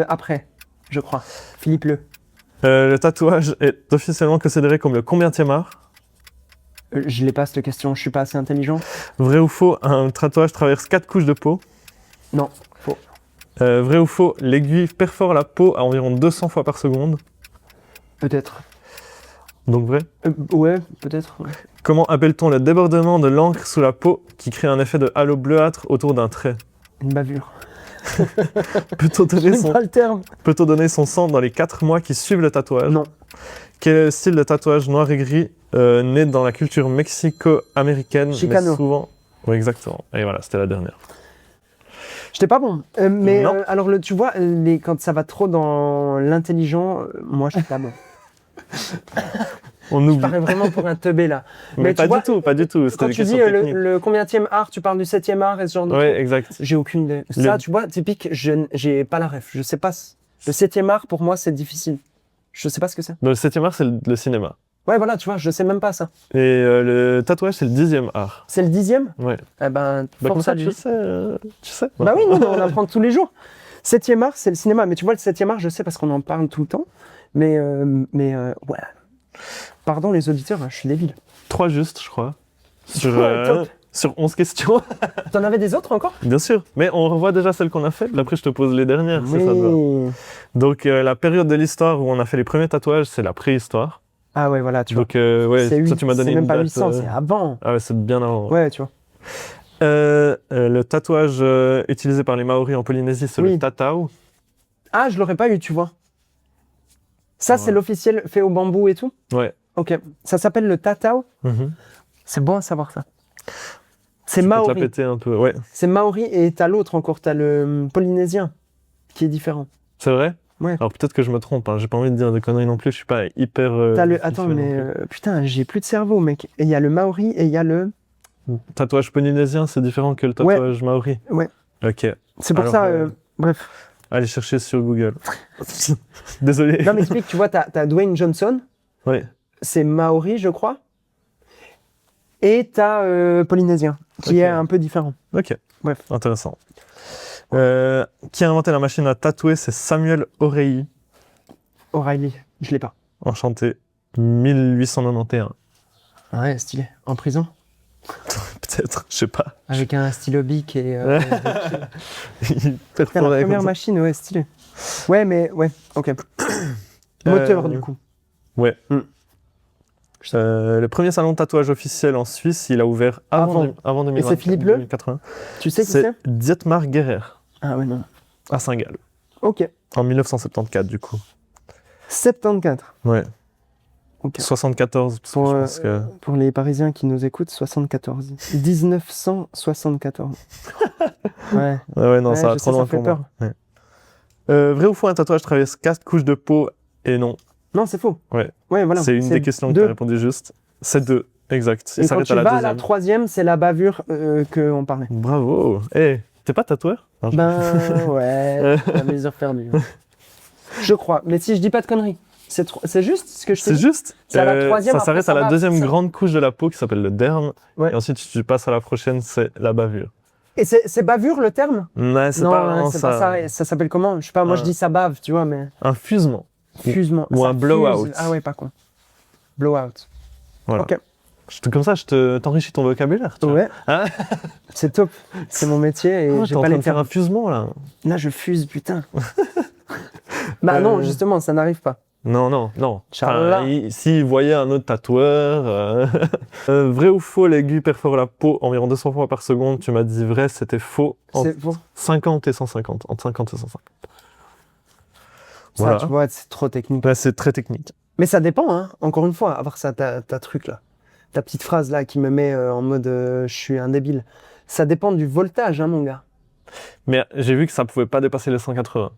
Après, je crois. Philippe Le. Le tatouage est officiellement considéré comme le combienième art? Je l'ai pas cette question, je suis pas assez intelligent. Vrai ou faux, un tatouage traverse 4 couches de peau? Non, faux. Vrai ou faux, l'aiguille perfore la peau à environ 200 fois par seconde? Peut-être. Donc vrai. Ouais, peut-être. Ouais. Comment appelle-t-on le débordement de l'encre sous la peau qui crée un effet de halo bleuâtre autour d'un trait? Une bavure. Peut-on donner, C'est pas le terme. peut-on donner son sang dans les 4 mois qui suivent le tatouage? Non. Quel est le style de tatouage noir et gris né dans la culture mexico-américaine? Chicano. Mais souvent... Oui, exactement. Et voilà, c'était la dernière. J'étais pas bon. Mais Non. alors, tu vois, quand ça va trop dans l'intelligent, moi, je suis pas bon. On Je oublie. parais vraiment pour un teubé, là. Mais tu pas vois, du tout, pas du tout. C'était Quand des tu dis questions techniques. le combienième art, tu parles du 7e art et ce genre de Ouais, trucs. exact. J'ai aucune idée. Ça, Le- tu vois, typique, j'ai pas la ref. Je sais pas. Le 7e art, pour moi, c'est difficile. Je sais pas ce que c'est. Le 7e art, c'est le cinéma. Ouais, voilà, tu vois, je sais même pas ça. Et le tatouage, c'est le 10e art. C'est le 10e? Ouais. Eh ben, Bah, comme force ça, à lui. tu sais. Bah oui, non, on apprend tous les jours. 7e art, c'est le cinéma. Mais tu vois, le 7e art, je sais parce qu'on en parle tout le temps. Mais ouais. Pardon les auditeurs, hein, je suis débile. 3 justes, je crois. Sur, Ouais, top. sur 11 questions. T'en avais des autres encore? Bien sûr. Mais on revoit déjà celles qu'on a faites. Après, je te pose les dernières, si ça te va. Oui. Donc, la période de l'histoire où on a fait les premiers tatouages, c'est la préhistoire. Ah ouais, voilà, tu vois. Donc, ouais, C'est toi, tu m'as donné c'est même une pas date, 800, c'est avant. Ah ouais, c'est bien avant. Ouais, tu vois. Le tatouage utilisé par les Maoris en Polynésie, c'est Oui. le tatau. Ah, je l'aurais pas eu, tu vois. Ça, c'est Ouais. l'officiel fait au bambou et tout? Ouais. Ok. Ça s'appelle le tatau. Mhm. C'est bon à savoir ça. C'est Je peux te la maori. péter un peu. Ouais. C'est maori et t'as l'autre encore, t'as le polynésien qui est différent. C'est vrai? Ouais. Alors peut-être que je me trompe, hein. J'ai pas envie de dire de conneries non plus, je suis pas hyper... T'as le... visuel Attends, non mais plus. putain, j'ai plus de cerveau, mec. Et il y a le maori et il y a le... Tatouage polynésien, c'est différent que le tatouage maori? Ouais. Ok. C'est pour Alors, ça... bref. Allez chercher sur Google. Désolé. Non, mais explique, tu vois, t'as Dwayne Johnson, Ouais. c'est maori, je crois. Et t'as polynésien, qui Ok. est un peu différent. Ok. Bref. Intéressant. Qui a inventé la machine à tatouer? C'est Samuel Oreilly. O'Reilly, je l'ai pas. Enchanté. 1891. Ouais, stylé. En prison? Peut-être, je sais pas. Avec un stylo bic et... Il Putain, la perforait première comme ça. machine, ouais, stylé. Ouais, mais... Ouais, ok. Moteur, du coup. Ouais. Hmm. Le premier salon de tatouage officiel en Suisse, il a ouvert avant Avant. 2020, Et c'est Philippe Le 2080. Tu sais qui C'est c'est? Dietmar Guerrer, Ah ouais, non. à Saint-Gall, Ok. en 1974 du coup. 74. Ouais. Ok. 74, parce que Pour, je pense que... Pour les Parisiens qui nous écoutent, 74. 1974. Ouais. Ouais, non, Ouais, ça va je trop sais, loin ça fait pour moi. Ouais. Vrai ou faux, un tatouage traverse 4 couches de peau? Et non. Non, c'est faux. Ouais. Ouais, voilà. C'est une des questions que tu deux. as répondu juste. C'est 2, exact. Il Et quand s'arrête tu à la vas à deuxième. la troisième, c'est la bavure qu'on parlait. Bravo. Eh, t'es pas tatoueur? Non, Ben ouais, la mesure perdue. Je crois. Mais si je dis pas de conneries. C'est juste ce que je t'ai C'est dit. juste. C'est à la troisième, Ça après, s'arrête ça à la va, deuxième ça. grande couche de la peau qui s'appelle le derme. Ouais. Et ensuite, tu passes à la prochaine, c'est la bavure. Et c'est bavure le terme? Ouais, c'est Non, pas vraiment c'est pas ça. Et ça s'appelle comment? Je sais pas, moi je dis ça bave, tu vois, mais. Un fusement. Fusement. Ou Ça un blowout. fuse. Ah ouais, pas con. Blowout. Voilà. Ok. Comme ça, t'enrichis ton vocabulaire. Tu vois. Ouais. Hein C'est top. C'est mon métier et Oh, j'ai t'es en pas train les de faire termes. un fusement, là. Là, je fuse, putain. Bah non, justement, ça n'arrive pas. Non. Inch'Allah. S'il voyait un autre tatoueur... vrai ou faux, l'aiguille perfore la peau environ 200 fois par seconde. Tu m'as dit vrai, c'était faux. Entre C'est faux. 50 et 150. Entre 50 et 150. Ça, Voilà. tu vois, c'est trop technique. Ouais, c'est très technique. Mais ça dépend, hein. Encore une fois, avoir ça, ta truc là. Ta petite phrase là qui me met en mode je suis un débile. Ça dépend du voltage, hein, mon gars. Mais j'ai vu que ça pouvait pas dépasser les 180.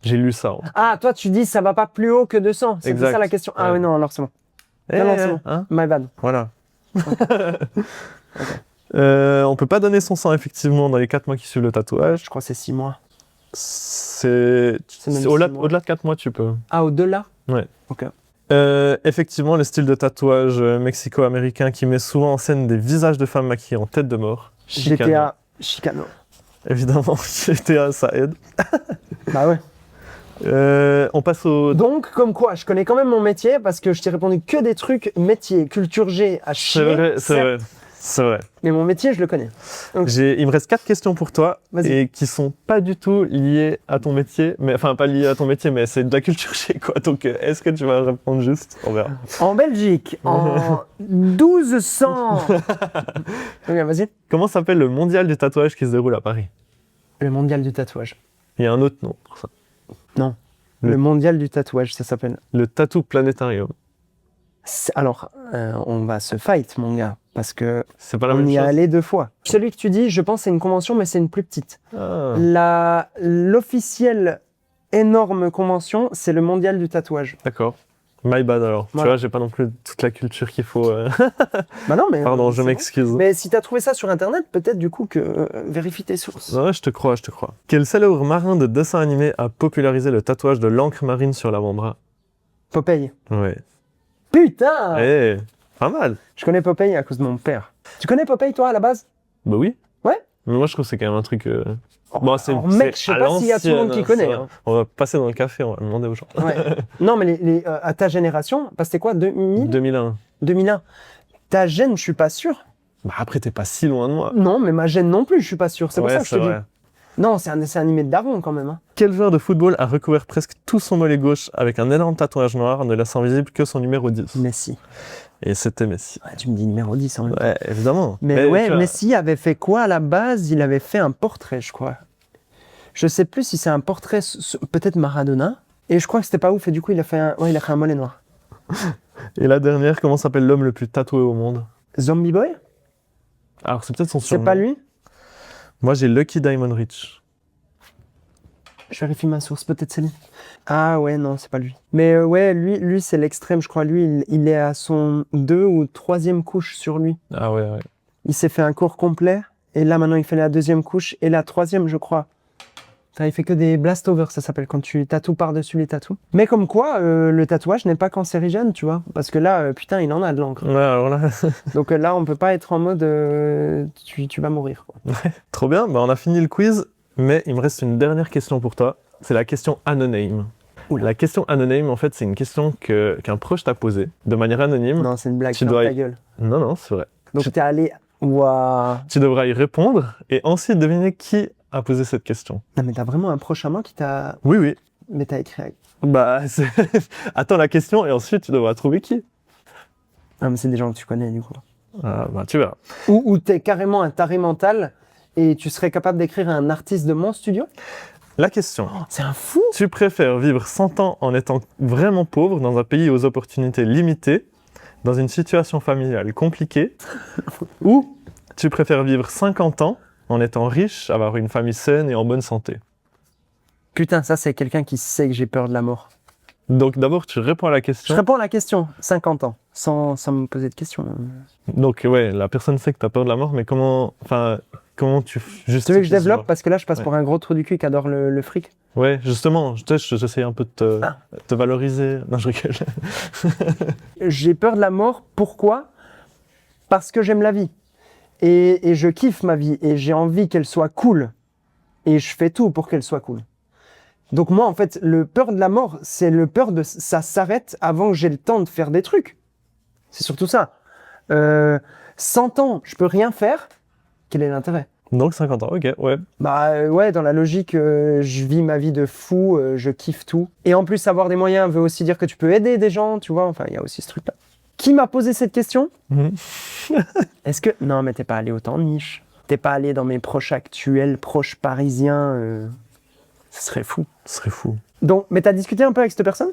J'ai lu ça. Ah, toi, tu dis ça va pas plus haut que 200. C'était Exact. ça la question. Ah Ouais. oui, non, alors c'est bon. Non, c'est bon. Hein My bad. Voilà. On peut pas donner son sang effectivement dans les 4 mois qui suivent le tatouage. Je crois que c'est 6 mois. C'est même au-delà 6 mois. au-delà de 4 mois, tu peux. Ah, au-delà? Ouais. Ok. Effectivement, le style de tatouage mexico-américain qui met souvent en scène des visages de femmes maquillées en tête de mort. Chicano. GTA Chicano. Évidemment, GTA, ça aide. Bah ouais. On passe au... Donc, comme quoi, je connais quand même mon métier parce que je t'ai répondu que des trucs métier, culture G à chier. C'est vrai, c'est certes, vrai. C'est vrai. Mais mon métier, je le connais. Donc, Il me reste 4 questions pour toi Vas-y. et qui sont pas du tout liées à ton métier, mais enfin pas liées à ton métier, mais c'est de la culture G quoi. Donc est-ce que tu vas répondre juste? On verra. en Belgique, en 1200. Ok, vas-y. Comment s'appelle le mondial du tatouage qui se déroule à Paris? Le mondial du tatouage. Il y a un autre nom pour ça. Non. Le- Le mondial du tatouage, ça s'appelle. Le Tattoo Planétarium. Alors, on va se fight, mon gars, parce que C'est pas la on même y est chose. allé 2 fois. Celui que tu dis, je pense, c'est une convention, mais c'est une plus petite. Ah, L'officielle énorme convention, c'est le mondial du tatouage. d'accord. My bad alors. Voilà. Tu vois, j'ai pas non plus toute la culture qu'il faut. Bah non, mais. Pardon, je c'est bon. m'excuse. Mais si t'as trouvé ça sur internet, peut-être du coup que vérifie tes sources. Ouais, je te crois. Quel célèbre marin de dessin animé a popularisé le tatouage de l'encre marine sur l'avant-bras? Popeye. Ouais. Putain Eh, pas mal. Je connais Popeye à cause de mon père. Tu connais Popeye, toi, à la base? Bah oui. Ouais. Mais moi, je trouve que c'est quand même un truc. Oh, Bon, c'est, alors, mec, je sais à pas s'il y a tout le monde qui l'ancienne, connaît. ça. Hein. On va passer dans le café, on va demander aux gens. Ouais. Non, mais à ta génération, parce que c'était quoi, 2000 2001. 2001. Ta gêne, je suis pas sûr. Bah après, t'es pas si loin de moi. Non, mais ma gêne non plus, je suis pas sûr. C'est pour Ouais, ça que je te dis. vrai. Non, c'est un dessin animé de daron quand même. Hein. Quel joueur de football a recouvert presque tout son mollet gauche avec un énorme tatouage noir, ne laissant visible que son numéro 10? Messi. Et c'était Messi. Ouais, tu me dis numéro 10 en même temps. Ouais, évidemment. Mais ouais, tu vois, Messi avait fait quoi à la base? Il avait fait un portrait, je crois. Je sais plus si c'est un portrait, peut-être Maradona. Et je crois que c'était pas ouf, et du coup, il a fait un mollet noir. Et la dernière, comment s'appelle l'homme le plus tatoué au monde? Zombie Boy? Alors, c'est peut-être son C'est surnom. pas lui? Moi, j'ai Lucky Diamond Rich. Je vérifie ma source, peut-être c'est lui. Ah ouais, non, c'est pas lui. Mais ouais, lui c'est l'extrême, je crois. Lui, il est à son 2 ou 3e couche sur lui. Ah ouais. Il s'est fait un cours complet, et là, maintenant, il fait la 2e couche, et la 3e, je crois. Enfin, il fait que des blast-over, ça s'appelle, quand tu tatoues par-dessus les tatous. Mais comme quoi, le tatouage n'est pas cancérigène, tu vois. Parce que là, putain, il en a de l'encre. Ouais, alors là, Donc là, on peut pas être en mode tu vas mourir. Quoi. trop bien. Bah, on a fini le quiz, mais il me reste une dernière question pour toi. C'est la question anonyme. Oula. La question anonyme, en fait, c'est une question qu'un proche t'a posée de manière anonyme. Non, c'est une blague, Tu ferme dois ta y- gueule. Non, c'est vrai. Donc t'es allé... Waouh. Tu devras y répondre et ensuite deviner qui a posé cette question. Non, mais t'as vraiment un proche à moi qui t'a... Oui. Mais t'as écrit... Bah, attends la question et ensuite tu devras trouver qui. Ah, mais c'est des gens que tu connais, du coup. Ah, bah, tu verras. Ou t'es carrément un taré mental et tu serais capable d'écrire un artiste de mon studio? La question. Oh, c'est un fou. Tu préfères vivre 100 ans en étant vraiment pauvre dans un pays aux opportunités limitées, dans une situation familiale compliquée, ou tu préfères vivre 50 ans en étant riche, avoir une famille saine et en bonne santé? Putain, ça, c'est quelqu'un qui sait que j'ai peur de la mort. Donc d'abord, tu réponds à la Je question. réponds à la question, 50 ans, sans me poser de questions. Donc ouais, la personne sait que tu as peur de la mort, mais comment... Enfin, comment tu justifies Tu veux que je ce développe genre? parce que là, je passe Ouais. pour un gros trou du cul qui adore le fric. Ouais, justement, j'essaie un peu de te valoriser. Non, je rigole. J'ai peur de la mort. Pourquoi ? Parce que j'aime la vie. Et je kiffe ma vie. Et j'ai envie qu'elle soit cool. Et je fais tout pour qu'elle soit cool. Donc moi, en fait, le peur de la mort, c'est le peur de ça s'arrête avant que j'ai le temps de faire des trucs. C'est surtout ça. 100 ans, je peux rien faire. Quel est l'intérêt ? Donc 50 ans, ok, ouais. Bah ouais, dans la logique, je vis ma vie de fou, je kiffe tout. Et en plus, avoir des moyens veut aussi dire que tu peux aider des gens, tu vois. Enfin, il y a aussi ce truc-là. Qui m'a posé cette question ? Mhm. Est-ce que... Non, mais t'es pas allé autant niche. T'es pas allé dans mes proches actuels, proches parisiens. Ce serait fou. Ce serait fou. Donc, mais t'as discuté un peu avec cette personne ?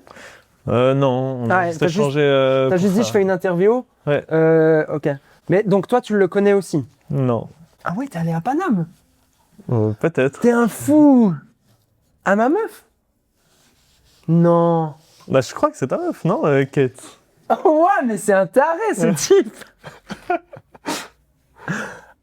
Non, on a Ah, juste t'as juste- échangé. T'as pour juste dit, ça. je fais une interview ? Ouais. Ok. Mais donc, toi, tu le connais aussi ? Non. Ah ouais, t'es allé à Paname ? Peut-être. T'es un fou ! À ma meuf ? Non. Bah, je crois que c'est ta meuf, non, Kate? Oh ouais, mais c'est un taré, ce type.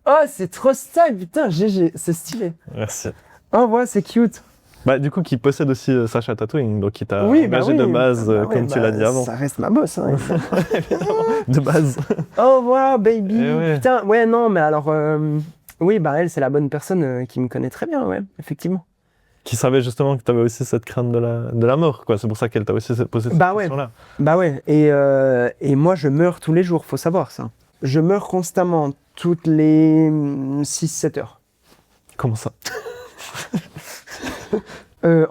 Oh, c'est trop style, putain, GG, c'est stylé. Merci. Oh ouais, c'est cute. Bah, du coup, qui possède aussi Sacha Tattooing, donc qui t'a Oui, engagé de base, comme tu l'as dit avant. Ça reste ma boss. Hein. De base. Oh wow, baby. Eh ouais. Putain, ouais, non, mais alors, oui, bah elle, c'est la bonne personne qui me connaît très bien, ouais, effectivement. Qui savait justement que tu avais aussi cette crainte de la mort, quoi. C'est pour ça qu'elle t'a aussi posé cette Bah ouais. question-là. Bah ouais, et moi, je meurs tous les jours, faut savoir ça. Je meurs constamment, toutes les 6-7 heures. Comment ça?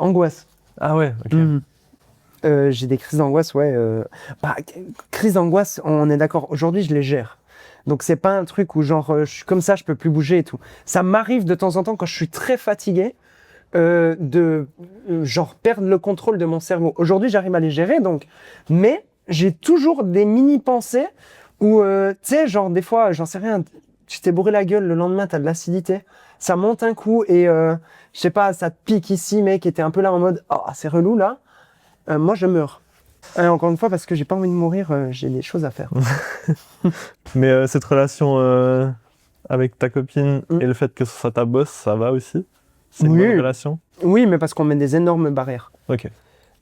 Angoisse. Ah ouais, ok. J'ai des crises d'angoisse, ouais. Bah, crise d'angoisse, on est d'accord. Aujourd'hui, je les gère. Donc, c'est pas un truc où, genre, je suis comme ça, je peux plus bouger et tout. Ça m'arrive de temps en temps, quand je suis très fatigué, genre, perdre le contrôle de mon cerveau. Aujourd'hui, j'arrive à les gérer, donc. Mais j'ai toujours des mini-pensées où, tu sais, genre, des fois, j'en sais rien, tu t'es bourré la gueule, le lendemain, t'as de l'acidité. Ça monte un coup et, je sais pas, ça te pique ici, mec, et t'es un peu là en mode, oh, c'est relou, là. Moi, je meurs. Encore une fois, parce que j'ai pas envie de mourir, j'ai des choses à faire. Mais cette relation avec ta copine et le fait que ce soit ta boss, ça va aussi? C'est une Oui. bonne relation? Oui, mais parce qu'on met des énormes barrières. Ok.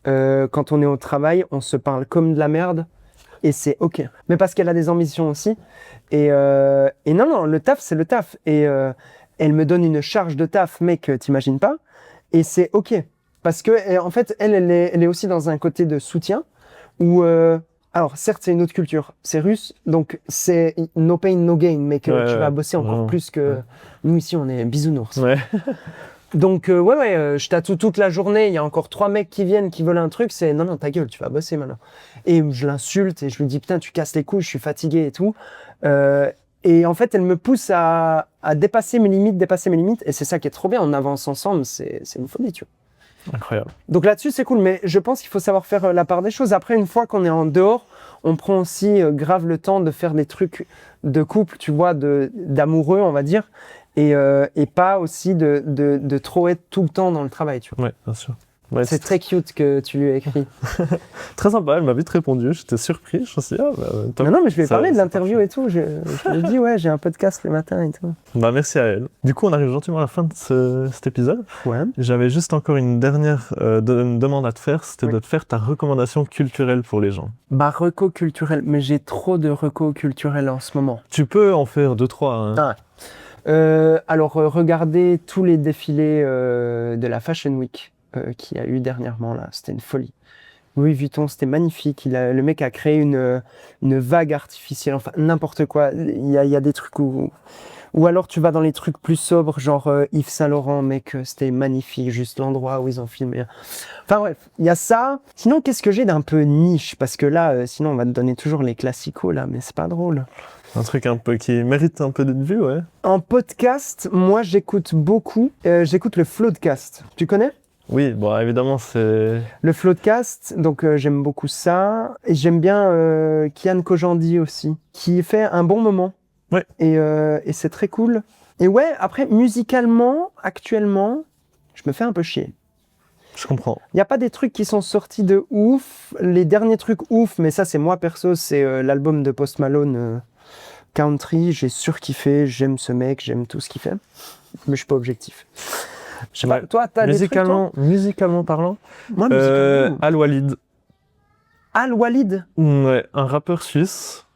Quand on est au travail, on se parle comme de la merde et c'est ok. Mais parce qu'elle a des ambitions aussi. Et non, le taf, c'est le taf. Et elle me donne une charge de taf, mec, t'imagines pas. Et c'est ok. Parce que, en fait, elle est aussi dans un côté de soutien où, alors, certes, c'est une autre culture. C'est russe, donc c'est no pain, no gain, mec. Tu vas bosser encore plus que nous ici, on est bisounours. Ouais. Donc, je tatoue toute la journée. Il y a encore 3 mecs qui viennent, qui veulent un truc. C'est non, ta gueule, tu vas bosser maintenant. Et je l'insulte et je lui dis, putain, tu casses les couilles, je suis fatigué et tout. Et en fait, elle me pousse à dépasser mes limites. Et c'est ça qui est trop bien. On avance ensemble, c'est une folie, tu vois. Incroyable. Donc là-dessus, c'est cool. Mais je pense qu'il faut savoir faire la part des choses. Après, une fois qu'on est en dehors, on prend aussi grave le temps de faire des trucs de couple, tu vois, d'amoureux, on va dire. Et pas aussi de trop être tout le temps dans le travail, tu vois. Ouais, bien sûr. Ouais, C'est très cute que tu lui as écrit. très sympa, elle m'a vite répondu, j'étais surpris, je me suis dit, top. Non, mais je lui ai Ça- parlé de c'est l'interview et tout. Je lui ai dit, ouais, j'ai un podcast le matin et tout. Bah merci à elle. Du coup, on arrive gentiment à la fin de cet épisode. Ouais. J'avais juste encore une dernière demande à te faire, c'était Oui. de te faire ta recommandation culturelle pour les gens. Bah, reco culturel. Mais j'ai trop de reco culturel en ce moment. Tu peux en faire 2-3. Hein. Ah. Alors, regardez tous les défilés de la Fashion Week qu'il y a eu dernièrement, là. C'était une folie. Louis Vuitton, c'était magnifique. Le mec a créé une vague artificielle, enfin, n'importe quoi. Il y a des trucs où... Ou alors tu vas dans les trucs plus sobres, genre Yves Saint Laurent, mec, c'était magnifique, juste l'endroit où ils ont filmé. Enfin bref, il y a ça. Sinon, qu'est-ce que j'ai d'un peu niche? Parce que là, sinon, on va te donner toujours les classicos, là, mais c'est pas drôle. Un truc un peu qui mérite un peu d'être vu, ouais. En podcast, moi, j'écoute beaucoup. J'écoute le Floodcast. Tu connais? Oui, bon, évidemment, c'est... Le Floodcast, donc j'aime beaucoup ça. Et j'aime bien Kian Kojandi aussi, qui fait un bon moment. Ouais. Et c'est très cool. Et ouais, après, musicalement, actuellement, je me fais un peu chier. Je comprends. Il n'y a pas des trucs qui sont sortis de ouf. Les derniers trucs ouf, mais ça, c'est moi perso, c'est l'album de Post Malone. country, j'ai surkiffé, j'aime ce mec, j'aime tout ce qu'il fait, mais je suis pas objectif. Je sais pas, Ouais. toi, t'as des trucs, toi? Musicalement parlant, Moi, musicalement. Al Walid, Al Walid. ouais, un rappeur suisse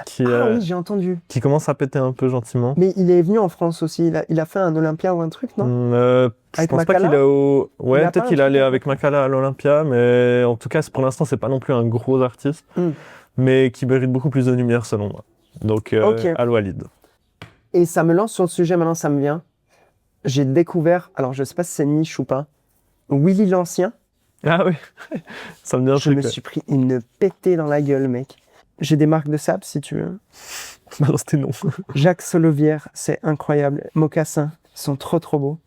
qui, Ah oui, j'ai entendu. qui commence à péter un peu gentiment. Mais il est venu en France aussi, il a fait un Olympia ou un truc, non? Je Avec pense pas Makala qu'il est au... Ouais, Il a peut-être pas qu'il est un allé truc avec Makala à l'Olympia, mais en tout cas, pour l'instant, c'est pas non plus un gros artiste, mais qui mérite beaucoup plus de lumière selon moi. Donc, Ok. Al Walid. Et ça me lance sur le sujet, maintenant ça me vient. J'ai découvert, alors je sais pas si c'est niche ou pas, Willy l'Ancien. Ah oui, ça me dit un Je truc. me Ouais. suis pris une pétée dans la gueule, mec. J'ai des marques de sable, si tu veux. Non, c'était non. Jacques Solovière, c'est incroyable. Mocassins, ils sont trop beaux.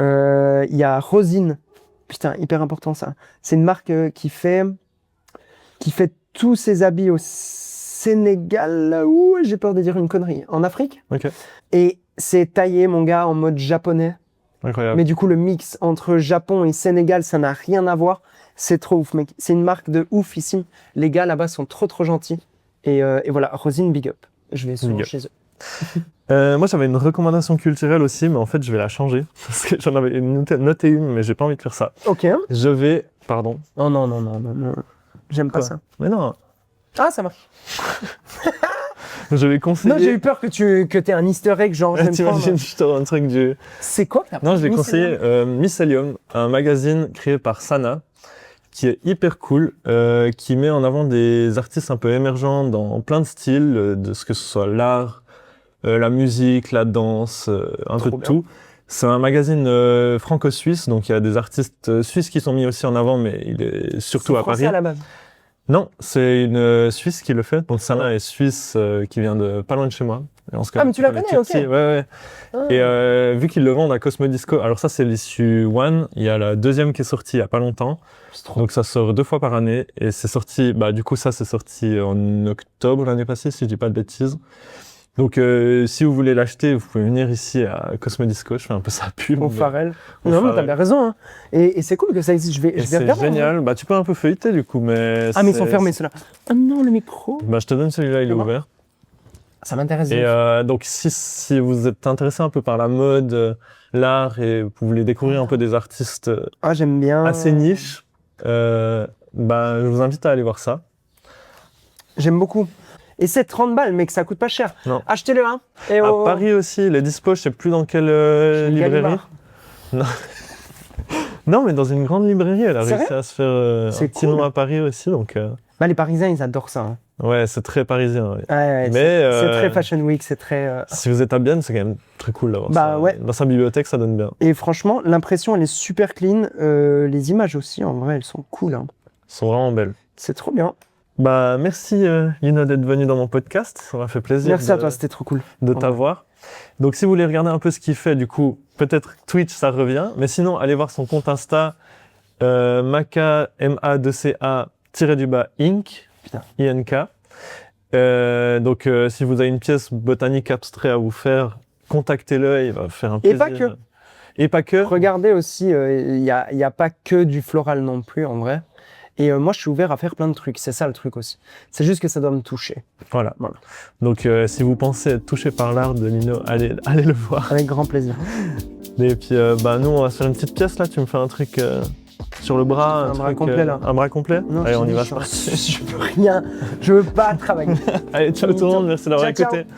Il y a Rosine. Putain, hyper important ça. C'est une marque qui fait tous ses habits au Sénégal. Là où j'ai peur de dire une connerie. En Afrique. Ok, Et c'est taillé, mon gars, en mode japonais. incroyable. Mais du coup, le mix entre Japon et Sénégal, ça n'a rien à voir. C'est trop ouf, mec. C'est une marque de ouf ici. Les gars là-bas sont trop gentils. Et voilà, Rosine, big up. Je vais souvent Big up. chez eux. Moi, j'avais une recommandation culturelle aussi, mais en fait, je vais la changer. Parce que j'en avais noté une, mais j'ai pas envie de faire ça. Ok. Je vais... Pardon. Oh non. J'aime pas Quoi ça. Mais non, Ah, ça marche. je vais conseiller... Non, j'ai eu peur que t'aies un easter egg, genre, je vais me T'imagines, prendre. je te rends un truc du... C'est quoi que t'as Non, je vais mis, conseiller Mycelium, un magazine créé par Sana, qui est hyper cool, qui met en avant des artistes un peu émergents dans plein de styles, de ce que ce soit l'art, la musique, la danse, un Trop peu de bien. tout. C'est un magazine franco-suisse, donc il y a des artistes suisses qui sont mis aussi en avant, mais il est surtout à Paris. à la base. Non, c'est une Suisse qui le fait. Donc Sana est suisse, qui vient de pas loin de chez moi. Et on se Ah, mais tu la depuis connais, ok. petit. Ouais. Ah. Et vu qu'ils le vendent à Cosmodisco, alors ça c'est l'issue One, il y a la deuxième qui est sortie il y a pas longtemps. C'est trop. Donc ça sort 2 fois par année et c'est sorti, du coup ça c'est sorti en octobre l'année passée si je dis pas de bêtises. Donc si vous voulez l'acheter, vous pouvez venir ici à Cosmodisco, je fais un peu sa pub. Au mais- Farel. au Non, mais t'as Farel. bien raison. Hein. Et c'est cool que ça existe. Je Et vais c'est regarder. génial, tu peux un peu feuilleter du coup, mais... Ah, mais ils sont c'est- fermés, ceux-là. Ah non, le micro. je te donne celui-là, il est Comment ouvert. Ça m'intéresse. Et donc si vous êtes intéressé un peu par la mode, l'art et vous voulez découvrir un peu des artistes Ah, j'aime bien. assez niches, je vous invite à aller voir ça. J'aime beaucoup. Et c'est 30 balles, mec, ça coûte pas cher. Non. Achetez-le, hein. Et À au... Paris aussi, les dispo, je sais plus dans quelle Chez librairie. Gallimard. Non, mais dans une grande librairie, elle a Sérieux réussi à se faire un C'est petit cool. nom à Paris aussi, donc Bah, les Parisiens, ils adorent ça. Hein. ouais, c'est très parisien. Ouais. Ouais, Mais, c'est très Fashion Week, c'est très... Si vous êtes à Bienne, c'est quand même très cool d'avoir Bah, ça. ouais. Dans sa bibliothèque, ça donne bien. Et franchement, l'impression, elle est super clean. Les images aussi, en vrai, elles sont cool. Hein. Elles sont vraiment belles. C'est trop bien. Merci Lina d'être venue dans mon podcast, ça m'a fait plaisir Merci à toi, c'était trop cool. de t'avoir. Donc si vous voulez regarder un peu ce qu'il fait, du coup, peut-être Twitch, ça revient. Mais sinon, allez voir son compte Insta, Maka, M-A-2-C-A, Inc. Putain. I-N-K. Donc si vous avez une pièce botanique abstraite à vous faire, contactez-le, il va faire un Et plaisir. pas que. Et pas que. Regardez aussi, il y a pas que du floral non plus, en vrai. Et moi, je suis ouvert à faire plein de trucs. C'est ça le truc aussi. C'est juste que ça doit me toucher. Voilà. Voilà. Donc si vous pensez être touché par l'art de Lino, allez le voir. Avec grand plaisir. Et puis, nous, on va se faire une petite pièce, là. Tu me fais un truc sur le bras. Un bras truc, complet, là. Un bras complet. Non, Allez, je on te y dis, va, je c'est parti. Je veux rien. Je veux pas travailler. Allez, ciao tout le monde. Merci d'avoir Ciao, ciao. écouté.